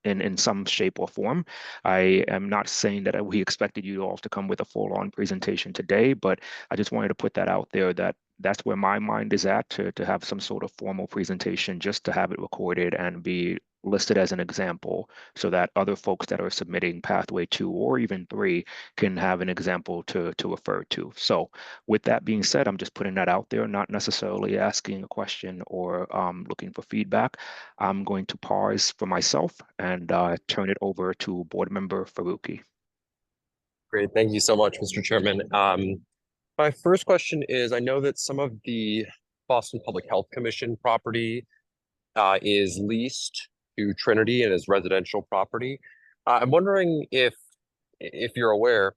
in some shape or form. I am not saying that we expected you all to come with a full-on presentation today, but I just wanted to put that out there that that's where my mind is at, to have some sort of formal presentation, just to have it recorded and be listed as an example so that other folks that are submitting pathway 2 or even 3 can have an example to refer to. So with that being said, I'm just putting that out there, not necessarily asking a question or looking for feedback. I'm going to pause for myself and turn it over to Board Member Faruqi. Great, thank you so much, Mr. Chairman. My first question is, I know that some of the Boston Public Health Commission property is leased to Trinity and is residential property. I'm wondering if you're aware,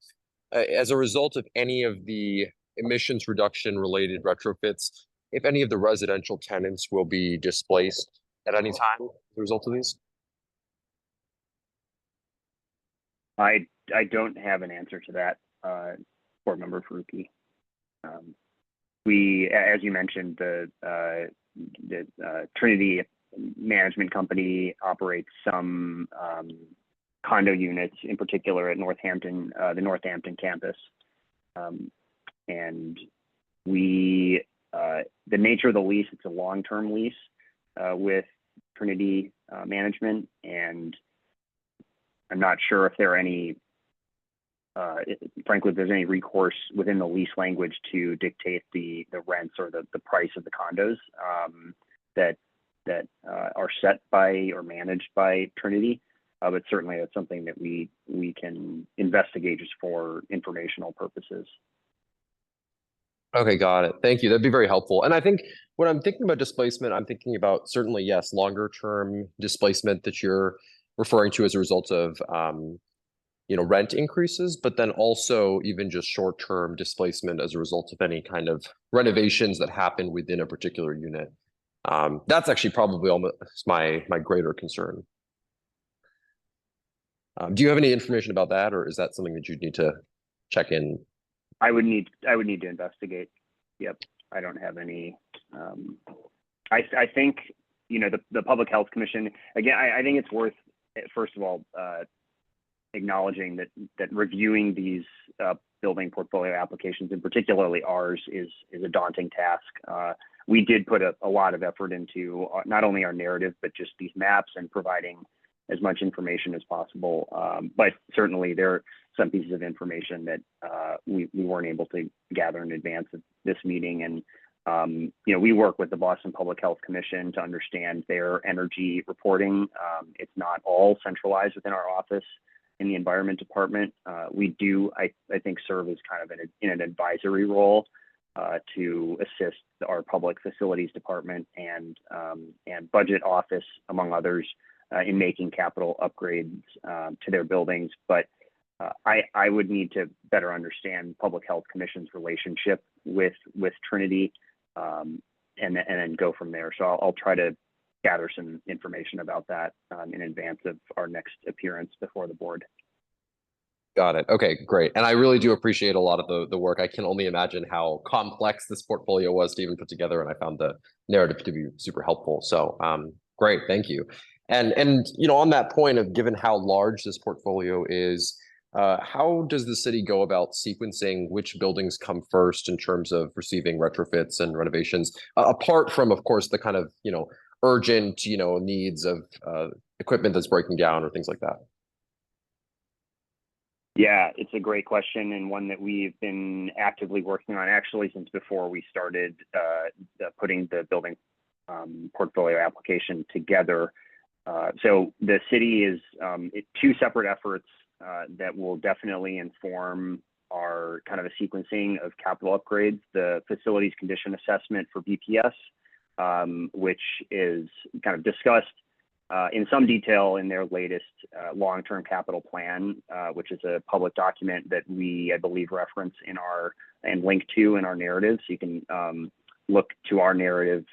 as a result of any of the emissions reduction related retrofits, if any of the residential tenants will be displaced at any time as a result of these? I don't have an answer to that, Board Member Faruqi. We, as you mentioned, the Trinity Management Company operates some condo units, in particular at Northampton, the Northampton campus. And the nature of the lease, it's a long-term lease with Trinity Management, and I'm not sure if there are any frankly, if there's any recourse within the lease language to dictate the rents or the price of the condos that are set by or managed by Trinity. But certainly that's something that we can investigate just for informational purposes. Okay, got it. Thank you. That'd be very helpful. And I think when I'm thinking about displacement, I'm thinking about certainly, yes, longer term displacement that you're referring to as a result of rent increases, but then also even just short-term displacement as a result of any kind of renovations that happen within a particular unit. That's actually probably almost my greater concern. Do you have any information about that, or is that something that you'd need to check in? I would need to investigate. Yep, I don't have any. I think the Public Health Commission, again. I think it's worth, first of all, acknowledging that reviewing these building portfolio applications, and particularly ours, is a daunting task. We did put a lot of effort into not only our narrative, but just these maps and providing as much information as possible. But certainly there are some pieces of information that we weren't able to gather in advance of this meeting. And we work with the Boston Public Health Commission to understand their energy reporting. It's not all centralized within our office in the Environment Department. We do, I think, serve as kind of in an advisory role to assist our Public Facilities Department and Budget Office, among others, in making capital upgrades to their buildings. But I would need to better understand Public Health Commission's relationship with Trinity, and then go from there. So I'll try to gather some information about that in advance of our next appearance before the board. Got it. Okay, great. And I really do appreciate a lot of the work. I can only imagine how complex this portfolio was to even put together, and I found the narrative to be super helpful. So great, thank you. And on that point of, given how large this portfolio is, how does the city go about sequencing which buildings come first in terms of receiving retrofits and renovations, apart from, of course, the kind of urgent needs of equipment that's breaking down or things like that? Yeah, it's a great question, and one that we've been actively working on actually since before we started putting the building portfolio application together. So the city is two separate efforts that will definitely inform our kind of a sequencing of capital upgrades. The facilities condition assessment for BPS, which is kind of discussed in some detail in their latest long-term capital plan, which is a public document that we, I believe, reference and link to in our narrative. So you can look to our narrative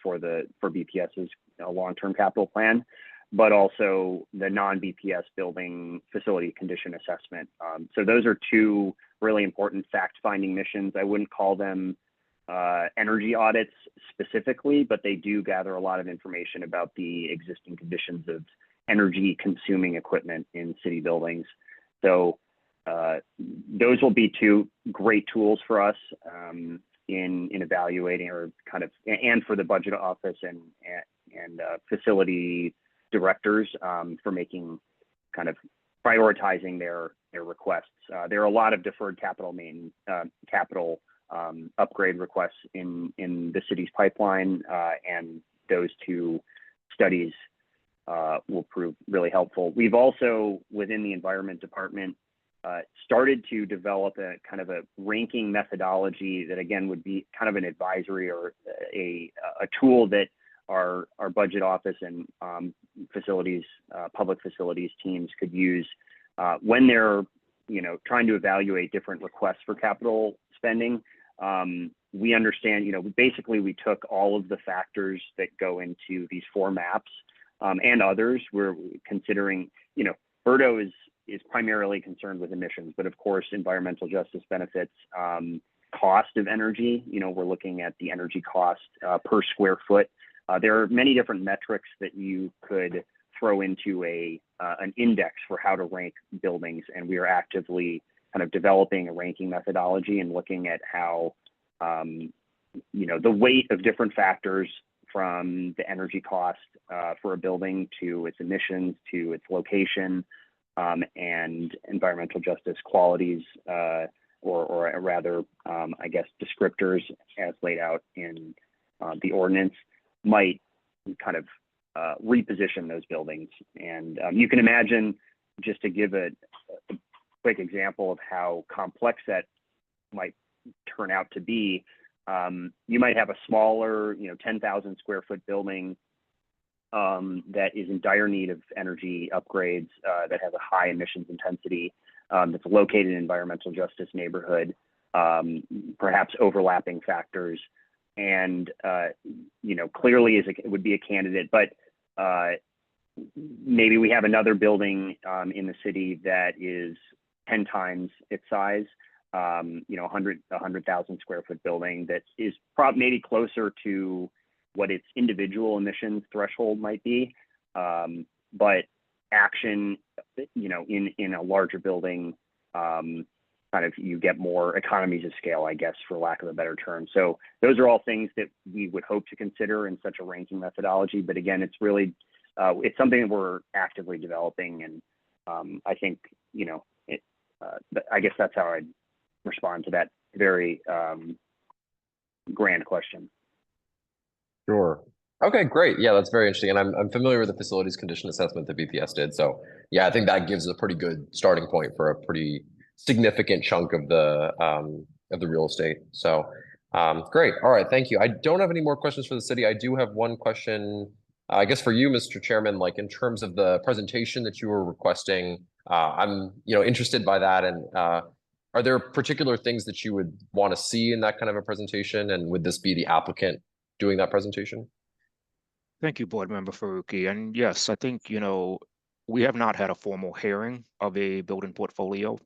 for BPS's long-term capital plan, but also the non-BPS building facility condition assessment. So those are two really important fact-finding missions. I wouldn't call them energy audits specifically, but they do gather a lot of information about the existing conditions of energy consuming equipment in city buildings. So those will be two great tools for us in evaluating, or kind of, and for the budget office and facility directors for making, kind of prioritizing their requests. There are a lot of deferred capital upgrade requests in the city's pipeline, and those two studies will prove really helpful. We've also, within the Environment Department, started to develop a kind of a ranking methodology that, again, would be kind of an advisory or a tool that our budget office and public facilities teams could use when they're trying to evaluate different requests for capital spending. We understand, basically we took all of the factors that go into these four maps and others. We're considering, BERDO is primarily concerned with emissions, but of course, environmental justice benefits, cost of energy. We're looking at the energy cost per square foot. There are many different metrics that you could throw into an index for how to rank buildings, and we are actively kind of developing a ranking methodology and looking at how, the weight of different factors, from the energy cost for a building to its emissions to its location, and environmental justice qualities, or rather, I guess, descriptors as laid out in the ordinance might kind of reposition those buildings. And you can imagine, just to give a quick example of how complex that might turn out to be, you might have a smaller, 10,000 square foot building that is in dire need of energy upgrades, that has a high emissions intensity, that's located in an environmental justice neighborhood, perhaps overlapping factors, and clearly would be a candidate. But maybe we have another building in the city that is 10 times its size, 100,000 square foot building that is maybe closer to what its individual emissions threshold might be, but action, in a larger building, kind of you get more economies of scale, I guess, for lack of a better term. So those are all things that we would hope to consider in such a ranking methodology. But again, it's really, it's something that we're actively developing, and I think, I guess that's how I'd respond to that very grand question. Sure. Okay, great. Yeah, that's very interesting. And I'm familiar with the facilities condition assessment that BPS did. So yeah, I think that gives a pretty good starting point for a pretty significant chunk of the real estate. So great. All right, thank you. I don't have any more questions for the city. I do have one question, I guess, for you, Mr. Chairman, like in terms of the presentation that you were requesting. I'm interested by that. And are there particular things that you would want to see in that kind of a presentation? And would this be the applicant doing that presentation? Thank you, Board Member Faruqi. And yes, I think, we have not had a formal hearing of a building portfolio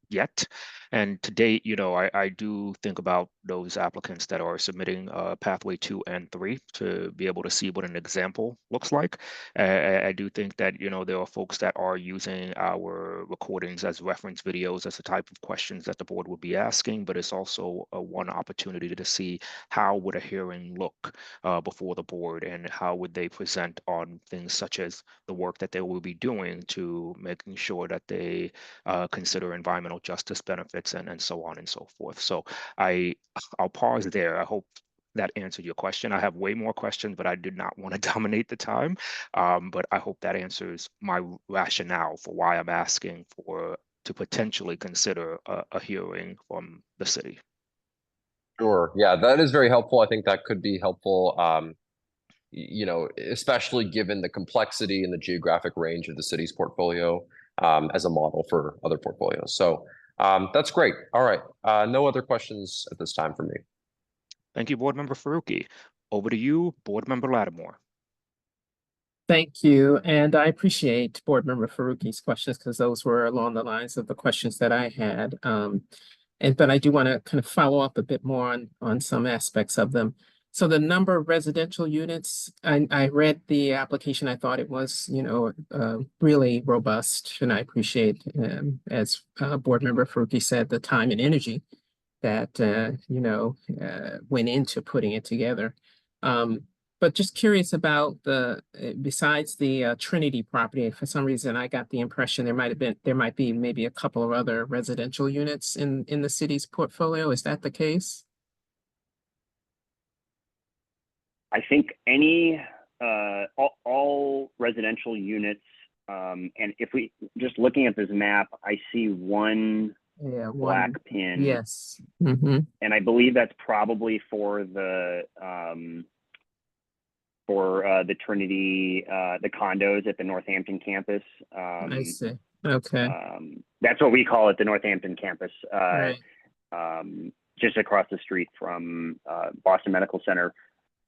yet. And to date, I do think about those applicants that are submitting pathway 2 and 3 to be able to see what an example looks like. I do think that, there are folks that are using our recordings as reference videos as the type of questions that the board would be asking, but it's also one opportunity to see how would a hearing look before the board, and how would they present on things such as the work that they will be doing to making sure that they consider environmental justice benefits and so on and so forth. So I'll pause there. I hope that answered your question. I have way more questions, but I did not want to dominate the time. But I hope that answers my rationale for why I'm asking to potentially consider a hearing from the city. Sure. Yeah, that is very helpful. I think that could be helpful, especially given the complexity and the geographic range of the city's portfolio as a model for other portfolios. So that's great. All right. No other questions at this time for me. Thank you, Board Member Faruqi. Over to you, Board Member Lattimore. Thank you. And I appreciate Board Member Faruqi's questions, because those were along the lines of the questions that I had. But I do want to kind of follow up a bit more on some aspects of them. So the number of residential units, I read the application. I thought it was, really robust, and I appreciate, as Board Member Faruqi said, the time and energy that went into putting it together. But just curious about besides the Trinity property. For some reason, I got the impression there might be maybe a couple of other residential units in the city's portfolio. Is that the case? I think all residential units, and if we just looking at this map, I see one black pin. Yes. Mm-hmm. And I believe that's probably for the Trinity, the condos at the Northampton campus. I see. Okay. That's what we call it, the Northampton campus, Right. just across the street from Boston Medical Center.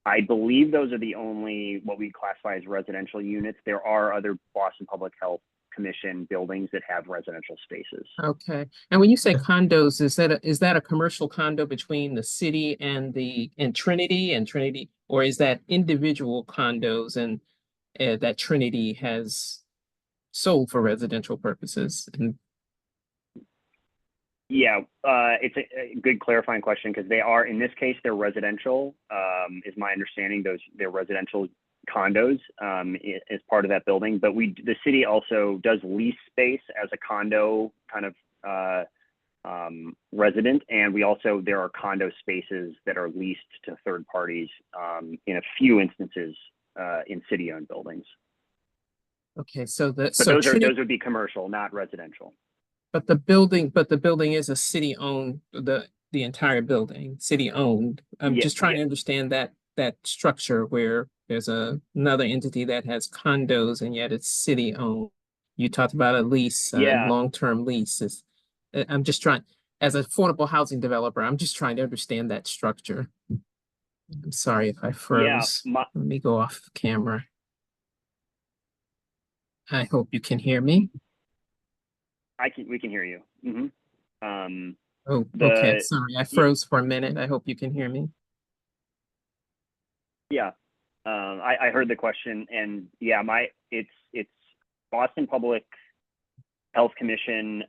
I believe those are the only what we classify as residential units. There are other Boston Public Health Commission buildings that have residential spaces. Okay. And when you say condos, is that a commercial condo between the city and Trinity, or is that individual condos and that Trinity has sold for residential purposes? And yeah, it's a good clarifying question, because they are, in this case, they're residential, is my understanding. They're residential condos as part of that building, but the city also does lease space as a condo kind of resident, and there are condo spaces that are leased to third parties in a few instances in city-owned buildings. Okay, so But those would be commercial, not residential. But the building is a city-owned, the entire building, city-owned. I'm just trying to understand that structure where there's another entity that has condos and yet it's city-owned. You talked about a lease, long-term leases. I'm just trying, as an affordable housing developer, I'm just trying to understand that structure. I'm sorry if I froze. Let me go off camera. I hope you can hear me. We can hear you. Mm-hmm. Okay. Sorry, I froze for a minute. I hope you can hear me. Yeah, I heard the question, and yeah, it's Boston Public Health Commission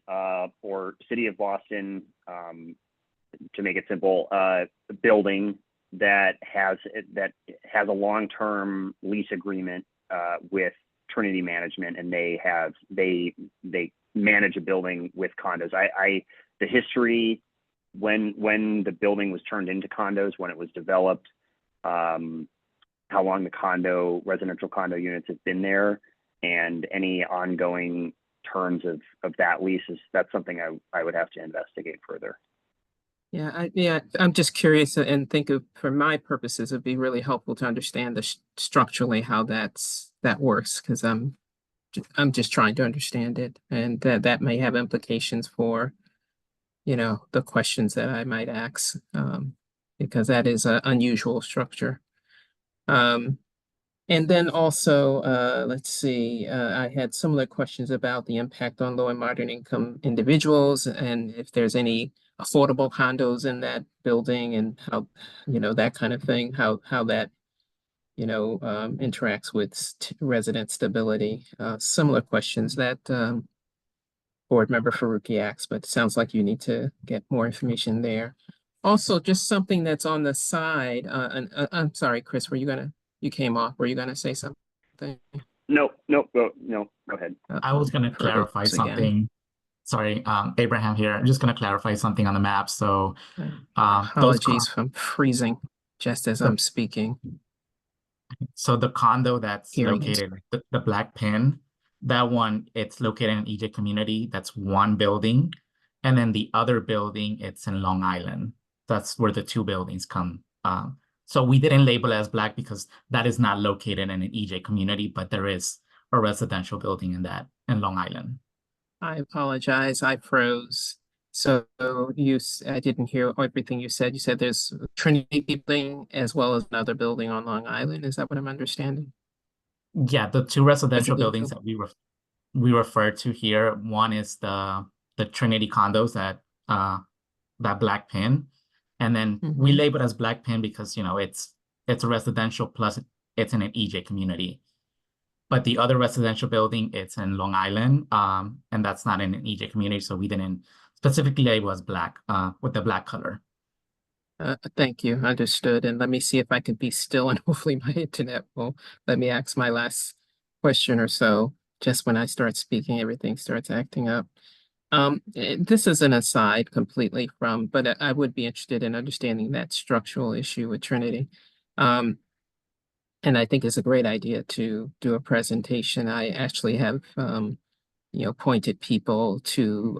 or City of Boston, to make it simple, building that has a long-term lease agreement with Trinity Management, and they manage a building with condos. The history when the building was turned into condos, when it was developed, how long the residential condo units have been there, and any ongoing terms of that lease that's something I would have to investigate further. I'm just curious and think for my purposes, it'd be really helpful to understand structurally how that works, because I'm just trying to understand it, and that may have implications for, the questions that I might ask, because that is an unusual structure. And then also, let's see, I had similar questions about the impact on low and moderate income individuals, and if there's any affordable condos in that building, and how, that kind of thing, how that, interacts with resident stability. Similar questions that Board Member Faruqi asked, but it sounds like you need to get more information there. Also, just something that's on the side, I'm sorry, Chris, you came off. Were you going to say something? No, go ahead. I was going to clarify something. Sorry, Abraham here. I'm just going to clarify something on the map. So apologies for freezing just as I'm speaking. So the condo that's located, the black pin, that one, it's located in EJ community. That's one building. And then the other building, it's in Long Island. That's where the two buildings come. So we didn't label it as black because that is not located in an EJ community, but there is a residential building in Long Island. I apologize. I froze. So I didn't hear everything you said. You said there's a Trinity building as well as another building on Long Island. Is that what I'm understanding? Yeah, the two residential buildings that we refer to here. One is the Trinity condos that black pin. And then we label it as black pin because, it's a residential plus it's in an EJ community. But the other residential building, it's in Long Island, and that's not in an EJ community. So we didn't specifically label as black with the black color. Thank you. Understood. And let me see if I can be still, and hopefully my internet will let me ask my last question or so. Just when I start speaking, everything starts acting up. This is an aside completely but I would be interested in understanding that structural issue with Trinity. And I think it's a great idea to do a presentation. I actually have, pointed people to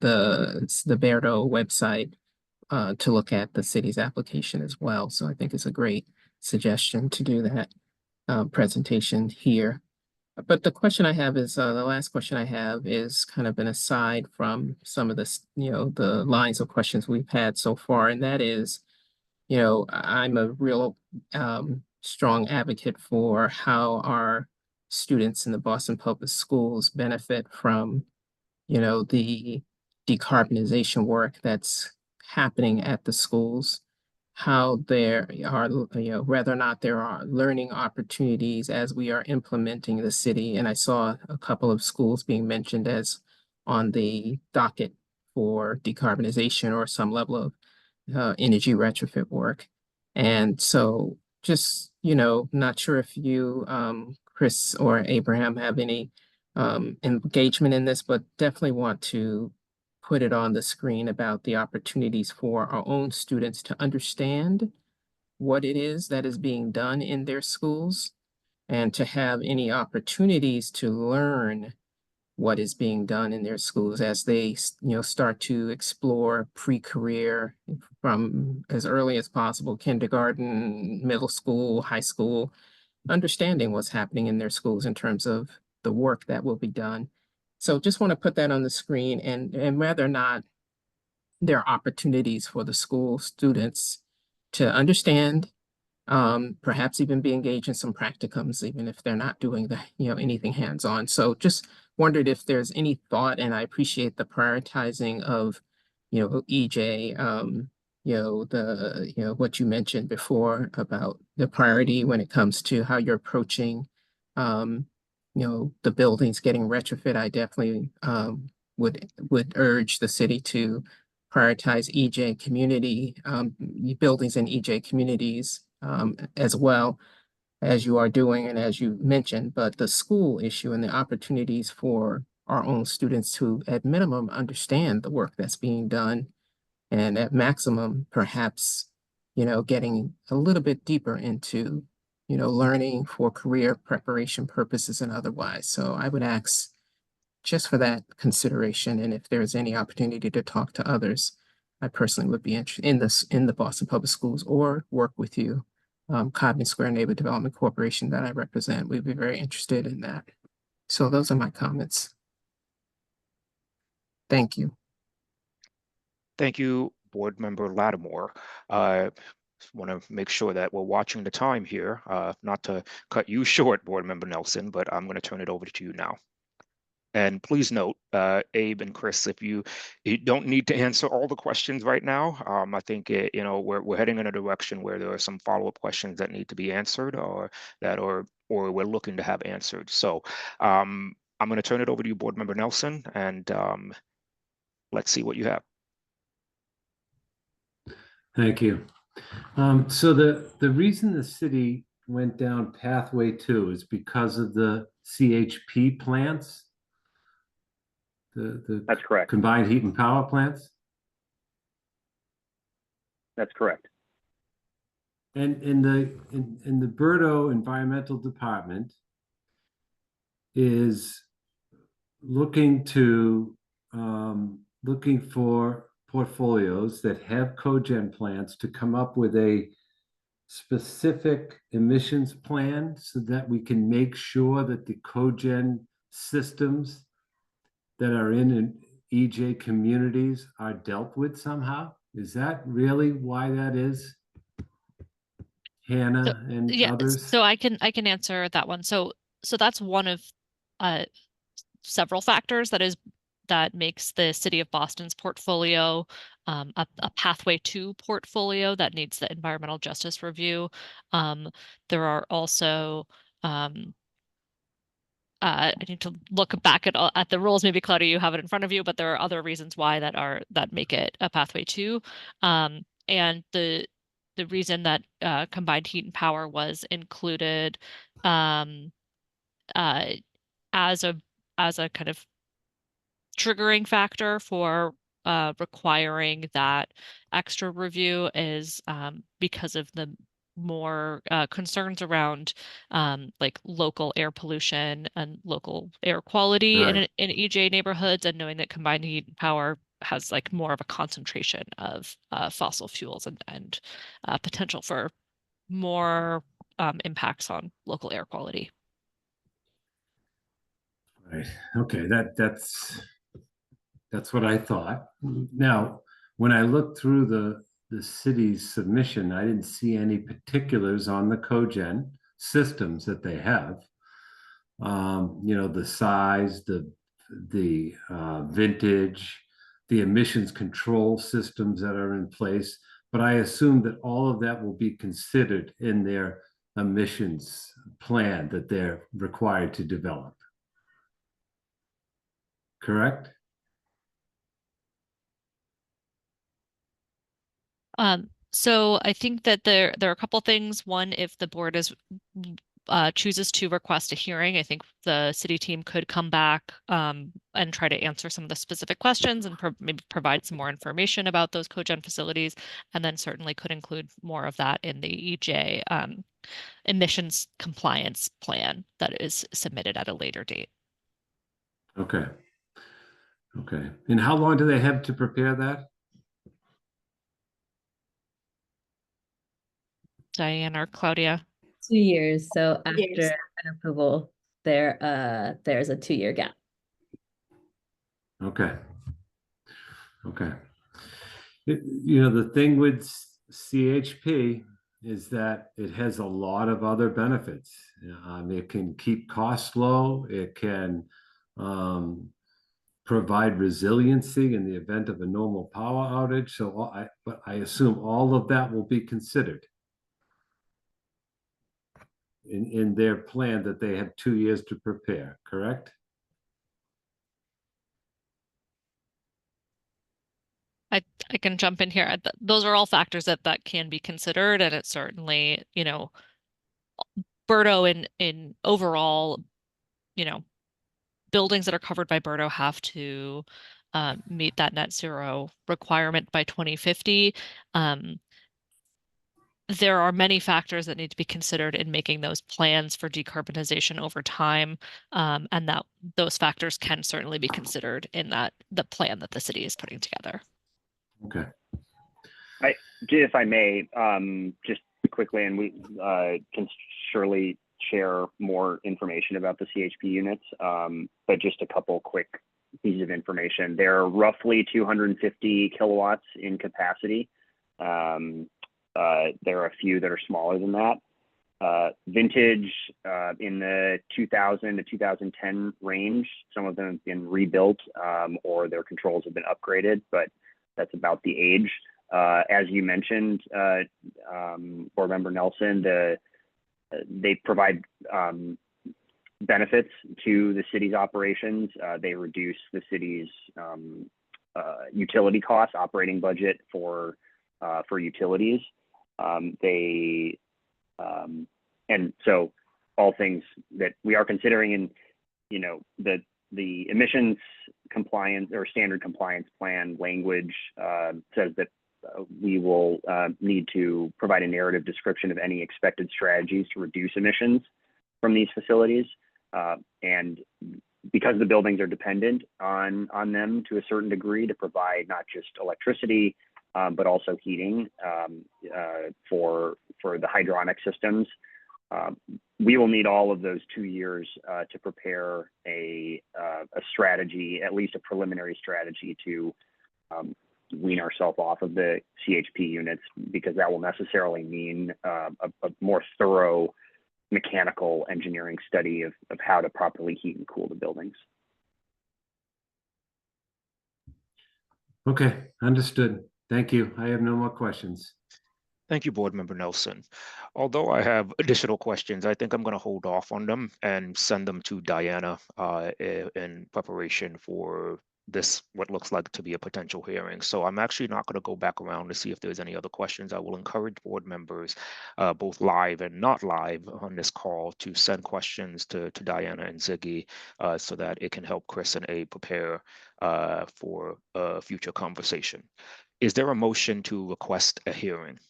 the BERDO website to look at the city's application as well. So I think it's a great suggestion to do that presentation here. But the question I have is, the last question I have is kind of an aside from some of the, the lines of questions we've had so far. And that is, I'm a real strong advocate for how our students in the Boston Public Schools benefit from, the decarbonization work that's happening at the schools, how there are, whether or not there are learning opportunities as we are implementing the city. And I saw a couple of schools being mentioned as on the docket for decarbonization or some level of energy retrofit work. And so just, not sure if you, Chris or Abraham, have any engagement in this, but definitely want to put it on the screen about the opportunities for our own students to understand what it is that is being done in their schools and to have any opportunities to learn what is being done in their schools as they, start to explore pre-career from as early as possible, kindergarten, middle school, high school, understanding what's happening in their schools in terms of the work that will be done. So just want to put that on the screen, and whether or not there are opportunities for the school students to understand, perhaps even be engaged in some practicums, even if they're not doing anything hands-on. So just wondered if there's any thought, and I appreciate the prioritizing of, EJ, what you mentioned before about the priority when it comes to how you're approaching, the buildings getting retrofit. I definitely would urge the city to prioritize EJ community, buildings in EJ communities, as well as you are doing and as you mentioned, but the school issue and the opportunities for our own students to, at minimum, understand the work that's being done, and at maximum, perhaps, getting a little bit deeper into, learning for career preparation purposes and otherwise. So I would ask just for that consideration, and if there's any opportunity to talk to others, I personally would be interested in the Boston Public Schools or work with you. Codman Square Neighborhood Development Corporation that I represent, we'd be very interested in that. So those are my comments. Thank you. Thank you, Board Member Lattimore. Want to make sure that we're watching the time here, not to cut you short, Board Member Nelson, but I'm going to turn it over to you now. And please note, Abe and Chris, if you don't need to answer all the questions right now, I think we're heading in a direction where there are some follow-up questions that need to be answered, or we're looking to have answered. So I'm going to turn it over to you, Board Member Nelson, and let's see what you have. Thank you. So the reason the city went down pathway 2 is because of the CHP plants. That's correct. Combined heat and power plants. That's correct. And in the BERDO Environmental Department is looking for portfolios that have cogen plants to come up with a specific emissions plan so that we can make sure that the cogen systems that are in EJ communities are dealt with somehow? Is that really why that is? Hannah and others? So I can answer that one. So that's one of several factors that makes the City of Boston's portfolio a pathway 2 portfolio that needs the environmental justice review. There are also I need to look back at the rules. Maybe Claudia, you have it in front of you, but there are other reasons why that make it a pathway 2. And the reason that combined heat and power was included as a kind of triggering factor for requiring that extra review is because of the more concerns around like local air pollution and local air quality in EJ neighborhoods, and knowing that combined heat and power has like more of a concentration of fossil fuels and potential for more impacts on local air quality. Right. Okay, that's what I thought. Now, when I looked through the city's submission, I didn't see any particulars on the cogen systems that they have. The size, the vintage, the emissions control systems that are in place. But I assume that all of that will be considered in their emissions plan that they're required to develop. Correct? So I think that there are a couple things. One, if the board chooses to request a hearing, I think the city team could come back and try to answer some of the specific questions and maybe provide some more information about those cogen facilities, and then certainly could include more of that in the EJ emissions compliance plan that is submitted at a later date. Okay. Okay. And how long do they have to prepare that? Diane or Claudia? 2 years. So after Years. an approval, there's a 2-year gap. Okay. Okay. The thing with CHP is that it has a lot of other benefits. It can keep costs low. It can provide resiliency in the event of a normal power outage. So but I assume all of that will be considered in their plan that they have 2 years to prepare, correct? I can jump in here. Those are all factors that can be considered, and it's certainly, BERDO in overall, buildings that are covered by BERDO have to meet that net zero requirement by 2050. There are many factors that need to be considered in making those plans for decarbonization over time, and that those factors can certainly be considered in the plan that the city is putting together. Okay. If I may, just quickly, and we can surely share more information about the CHP units, but just a couple quick pieces of information. They're roughly 250 kilowatts in capacity. There are a few that are smaller than that. Vintage in the 2000 to 2010 range. Some of them have been rebuilt or their controls have been upgraded, but that's about the age. As you mentioned, Board Member Nelson, they provide benefits to the city's operations. They reduce the city's utility costs, operating budget for utilities. And so all things that we are considering in, the emissions compliance or standard compliance plan language says that we will need to provide a narrative description of any expected strategies to reduce emissions from these facilities. And because the buildings are dependent on them to a certain degree to provide not just electricity, but also heating for the hydronic systems, we will need all of those 2 years to prepare a strategy, at least a preliminary strategy, to wean ourselves off of the CHP units, because that will necessarily mean a more thorough mechanical engineering study of how to properly heat and cool the buildings. Okay, understood. Thank you. I have no more questions. Thank you, Board Member Nelson. Although I have additional questions, I think I'm going to hold off on them and send them to Diana in preparation for this, what looks like to be a potential hearing. So I'm actually not going to go back around to see if there's any other questions. I will encourage board members, both live and not live on this call, to send questions to Diana and Ziggy so that it can help Chris and Abe prepare for a future conversation. Is there a motion to request a hearing?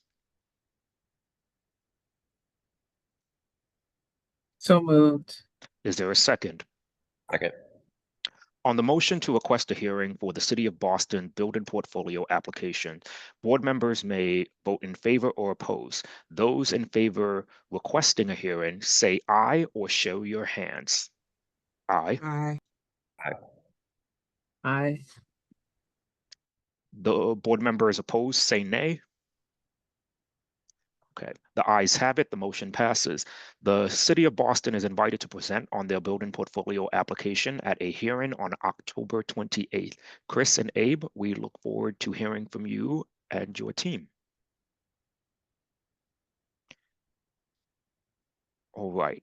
So moved. Is there a second? Second. On the motion to request a hearing for the City of Boston building portfolio application, board members may vote in favor or oppose. Those in favor requesting a hearing, say aye or show your hands. Aye. Aye. Aye. The board members opposed, say nay. Okay, the ayes have it, the motion passes. The City of Boston is invited to present on their building portfolio application at a hearing on October 28th. Chris and Abe, we look forward to hearing from you and your team. All right.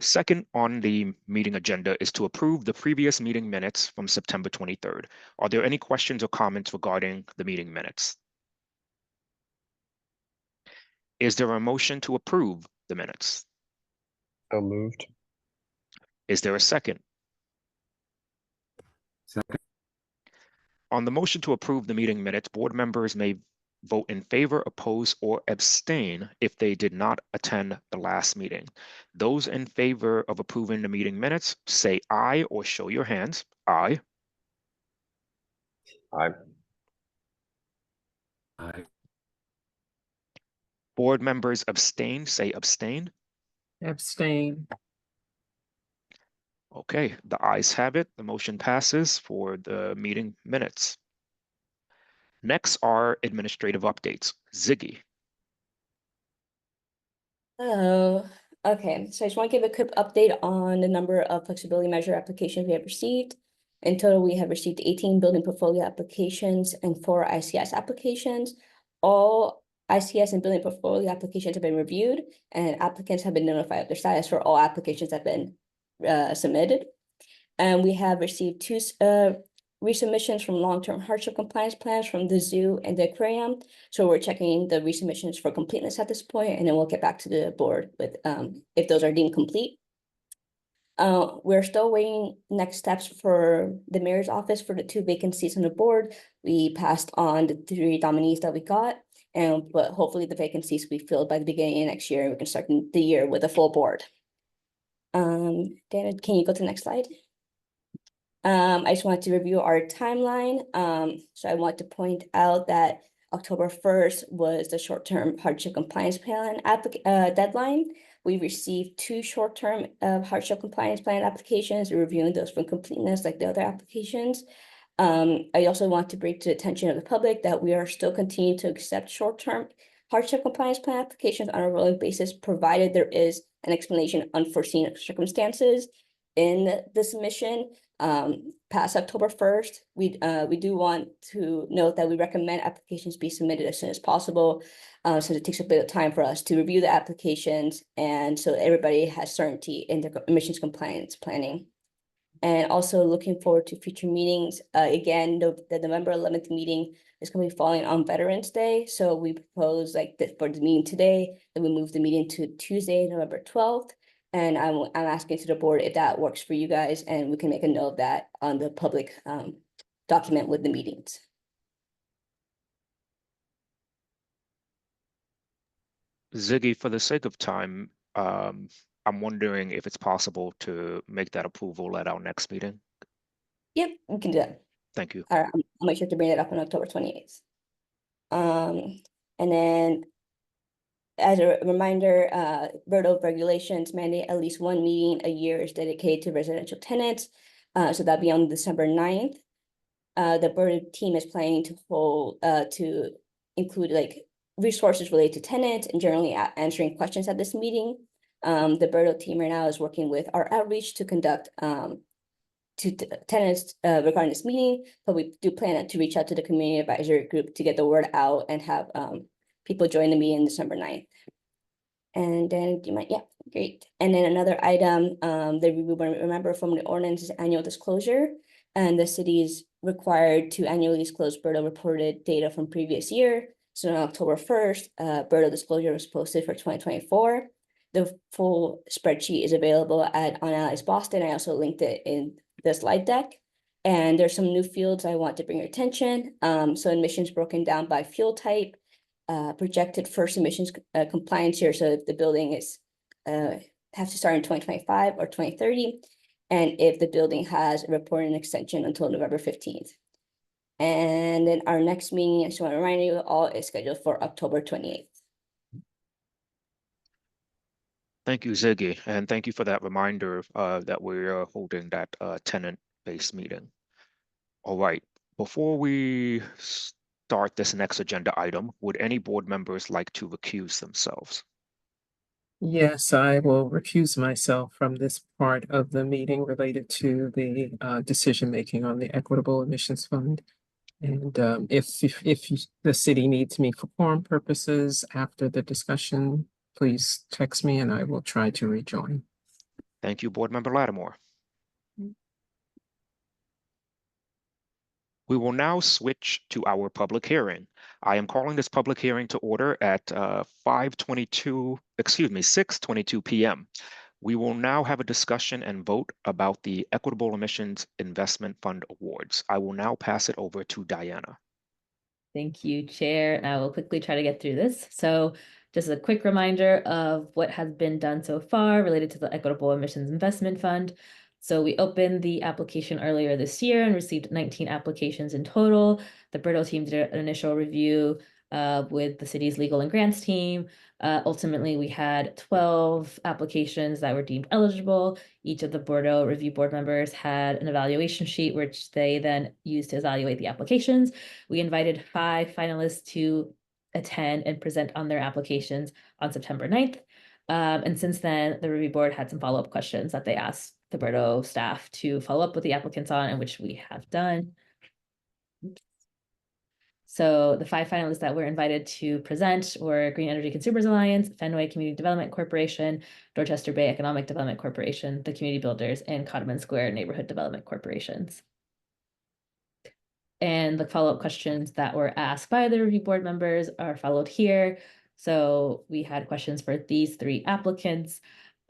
Second on the meeting agenda is to approve the previous meeting minutes from September 23rd. Are there any questions or comments regarding the meeting minutes? Is there a motion to approve the minutes? So moved. Is there a second? Second. On the motion to approve the meeting minutes, board members may vote in favor, oppose, or abstain if they did not attend the last meeting. Those in favor of approving the meeting minutes, say aye or show your hands. Aye. Aye. Aye. Board members abstain, say abstain. Abstain. Okay, the ayes have it. The motion passes for the meeting minutes. Next are administrative updates. Ziggy. Oh, okay. So I just want to give a quick update on the number of flexibility measure applications we have received. In total, we have received 18 building portfolio applications and 4 ICS applications. All ICS and building portfolio applications have been reviewed, and applicants have been notified of their status for all applications that have been submitted. And we have received 2 resubmissions from long-term hardship compliance plans from the zoo and the aquarium. So we're checking the resubmissions for completeness at this point, and then we'll get back to the board with if those are deemed complete. We're still waiting next steps for the mayor's office for the 2 vacancies on the board. We passed on the 3 nominees that we got, but hopefully the vacancies will be filled by the beginning of next year, and we can start the year with a full board. Dana, can you go to the next slide? I just wanted to review our timeline. So I want to point out that October 1st was the short-term hardship compliance plan deadline. We received 2 short-term hardship compliance plan applications. We're reviewing those for completeness like the other applications. I also want to bring to the attention of the public that we are still continuing to accept short-term hardship compliance plan applications on a rolling basis, provided there is an explanation of unforeseen circumstances in the submission. Past October 1st, we do want to note that we recommend applications be submitted as soon as possible, so it takes a bit of time for us to review the applications, and so everybody has certainty in their emissions compliance planning. And also looking forward to future meetings. Again, the November 11th meeting is going to be falling on Veterans Day, so we propose for the meeting today that we move the meeting to Tuesday, November 12th. And I'm asking to the board if that works for you guys, and we can make a note of that on the public document with the meetings. Ziggy, for the sake of time, I'm wondering if it's possible to make that approval at our next meeting. Yep, we can do that. Thank you. All right, I'll make sure to bring it up on October 28th. And then as a reminder, BERDO regulations mandate at least 1 meeting a year is dedicated to residential tenants. So that'll be on December 9th. The BERDO team is planning to hold to include resources related to tenants and generally answering questions at this meeting. The BERDO team right now is working with our outreach to conduct to tenants regarding this meeting, but we do plan to reach out to the community advisory group to get the word out and have people join the meeting December 9th. And then do you mind? Yeah, great. And then another item that we remember from the ordinance is annual disclosure, and the city is required to annually disclose BERDO reported data from previous year. So on October 1st, BERDO disclosure was posted for 2024. The full spreadsheet is available on Analyze Boston. I also linked it in the slide deck. And there's some new fields I want to bring your attention. So emissions broken down by fuel type, projected first emissions compliance year. So if the building is have to start in 2025 or 2030, and if the building has a reporting extension until November 15th. And then our next meeting, I just want to remind you all, is scheduled for October 28th. Thank you, Ziggy, and thank you for that reminder that we're holding that tenant-based meeting. All right, before we start this next agenda item, would any board members like to recuse themselves? Yes, I will recuse myself from this part of the meeting related to the decision-making on the Equitable Emissions Fund. And if the city needs me for quorum purposes after the discussion, please text me and I will try to rejoin. Thank you, Board Member Lattimore. We will now switch to our public hearing. I am calling this public hearing to order at 6:22 p.m. We will now have a discussion and vote about the Equitable Emissions Investment Fund Awards. I will now pass it over to Diana. Thank you, Chair. And I will quickly try to get through this. So just a quick reminder of what has been done so far related to the Equitable Emissions Investment Fund. So we opened the application earlier this year and received 19 applications in total. The BERDO team did an initial review with the city's legal and grants team. Ultimately, we had 12 applications that were deemed eligible. Each of the BERDO review board members had an evaluation sheet, which they then used to evaluate the applications. We invited 5 finalists to attend and present on their applications on September 9th. And since then, the review board had some follow-up questions that they asked the BERDO staff to follow up with the applicants on, and which we have done. So the 5 finalists that were invited to present were Green Energy Consumers Alliance, Fenway Community Development Corporation, Dorchester Bay Economic Development Corporation, the Community Builders, and Codman Square Neighborhood Development Corporations. And the follow-up questions that were asked by the review board members are followed here. So we had questions for these 3 applicants.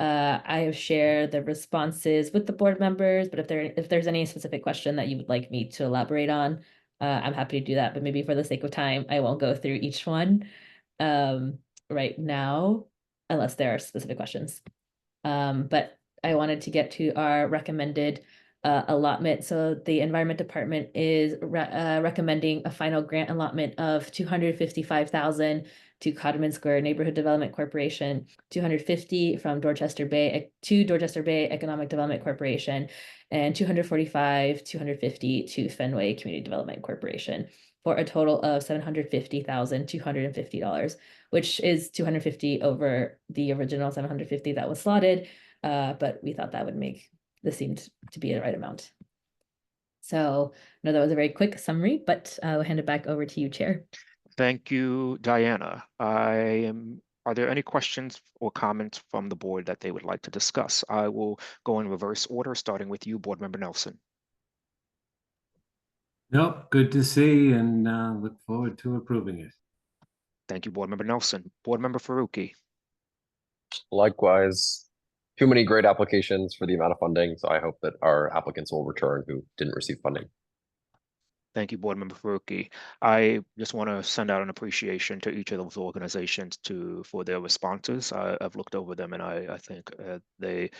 I have shared the responses with the board members, but if there's any specific question that you would like me to elaborate on, I'm happy to do that. But maybe for the sake of time, I won't go through each one right now, unless there are specific questions. But I wanted to get to our recommended allotment. So the Environment Department is recommending a final grant allotment of $255,000 to Codman Square Neighborhood Development Corporation, $250 from Dorchester Bay Economic Development Corporation, and $250 to Fenway Community Development Corporation, for a total of $750,250, which is $250 over the original $750 that was slotted. But we thought that would make this seemed to be the right amount. So I know that was a very quick summary, but I'll hand it back over to you, Chair. Thank you, Diana. Are there any questions or comments from the board that they would like to discuss? I will go in reverse order, starting with you, Board Member Nelson. Nope, good to see and look forward to approving it. Thank you, Board Member Nelson. Board Member Faruqi. Likewise, too many great applications for the amount of funding, so I hope that our applicants will return who didn't receive funding. Thank you, Board Member Faruqi. I just want to send out an appreciation to each of those organizations for their responses. I've looked over them, and I think they've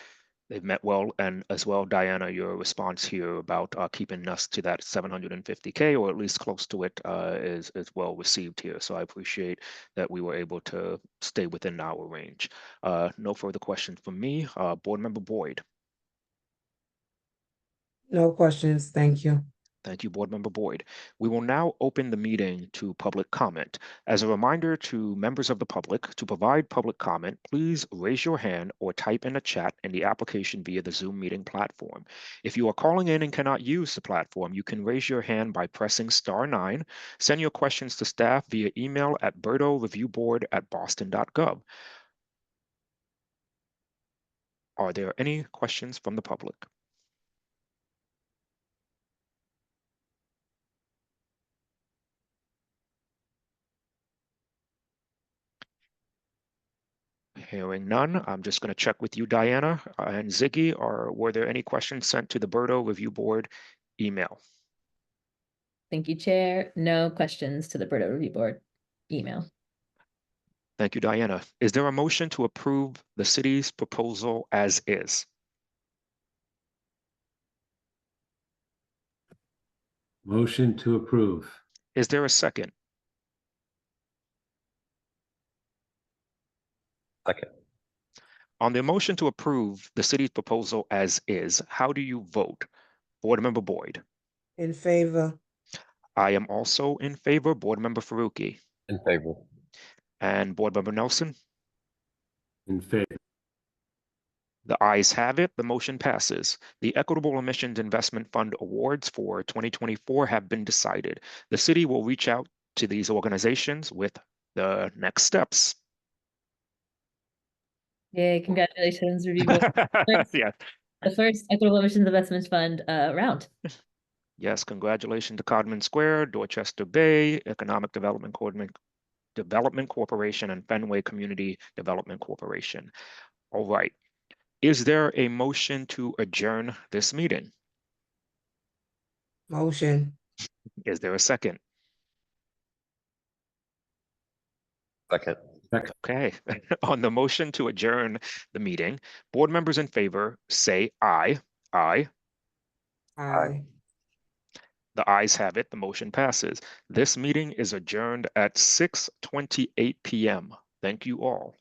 met well. And as well, Diana, your response here about keeping us to that $750K, or at least close to it, is well received here. So I appreciate that we were able to stay within our range. No further questions from me. Board Member Boyd. No questions, thank you. Thank you, Board Member Boyd. We will now open the meeting to public comment. As a reminder to members of the public, to provide public comment, please raise your hand or type in a chat in the application via the Zoom meeting platform. If you are calling in and cannot use the platform, you can raise your hand by pressing *9. Send your questions to staff via email at berdoreviewboard@boston.gov. Are there any questions from the public? Hearing none, I'm just going to check with you, Diana and Ziggy. Were there any questions sent to the BERDO Review Board email? Thank you, Chair. No questions to the BERDO Review Board email. Thank you, Diana. Is there a motion to approve the city's proposal as is? Motion to approve. Is there a second? Second. On the motion to approve the city's proposal as is, how do you vote? Board Member Boyd. In favor. I am also in favor. Board Member Faruqi. In favor. And Board Member Nelson. In favor. The ayes have it. The motion passes. The Equitable Emissions Investment Fund Awards for 2024 have been decided. The city will reach out to these organizations with the next steps. Yay, congratulations, Review Board. Yeah. The first Equitable Emissions Investment Fund round. Yes, congratulations to Codman Square, Dorchester Bay, Economic Development Corporation, and Fenway Community Development Corporation. All right. Is there a motion to adjourn this meeting? Motion. Is there a second? Second. Okay. On the motion to adjourn the meeting, board members in favor say aye. Aye. Aye. The ayes have it. The motion passes. This meeting is adjourned at 6:28 p.m. Thank you all.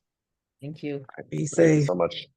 Thank you. Be Thank you safe. so much.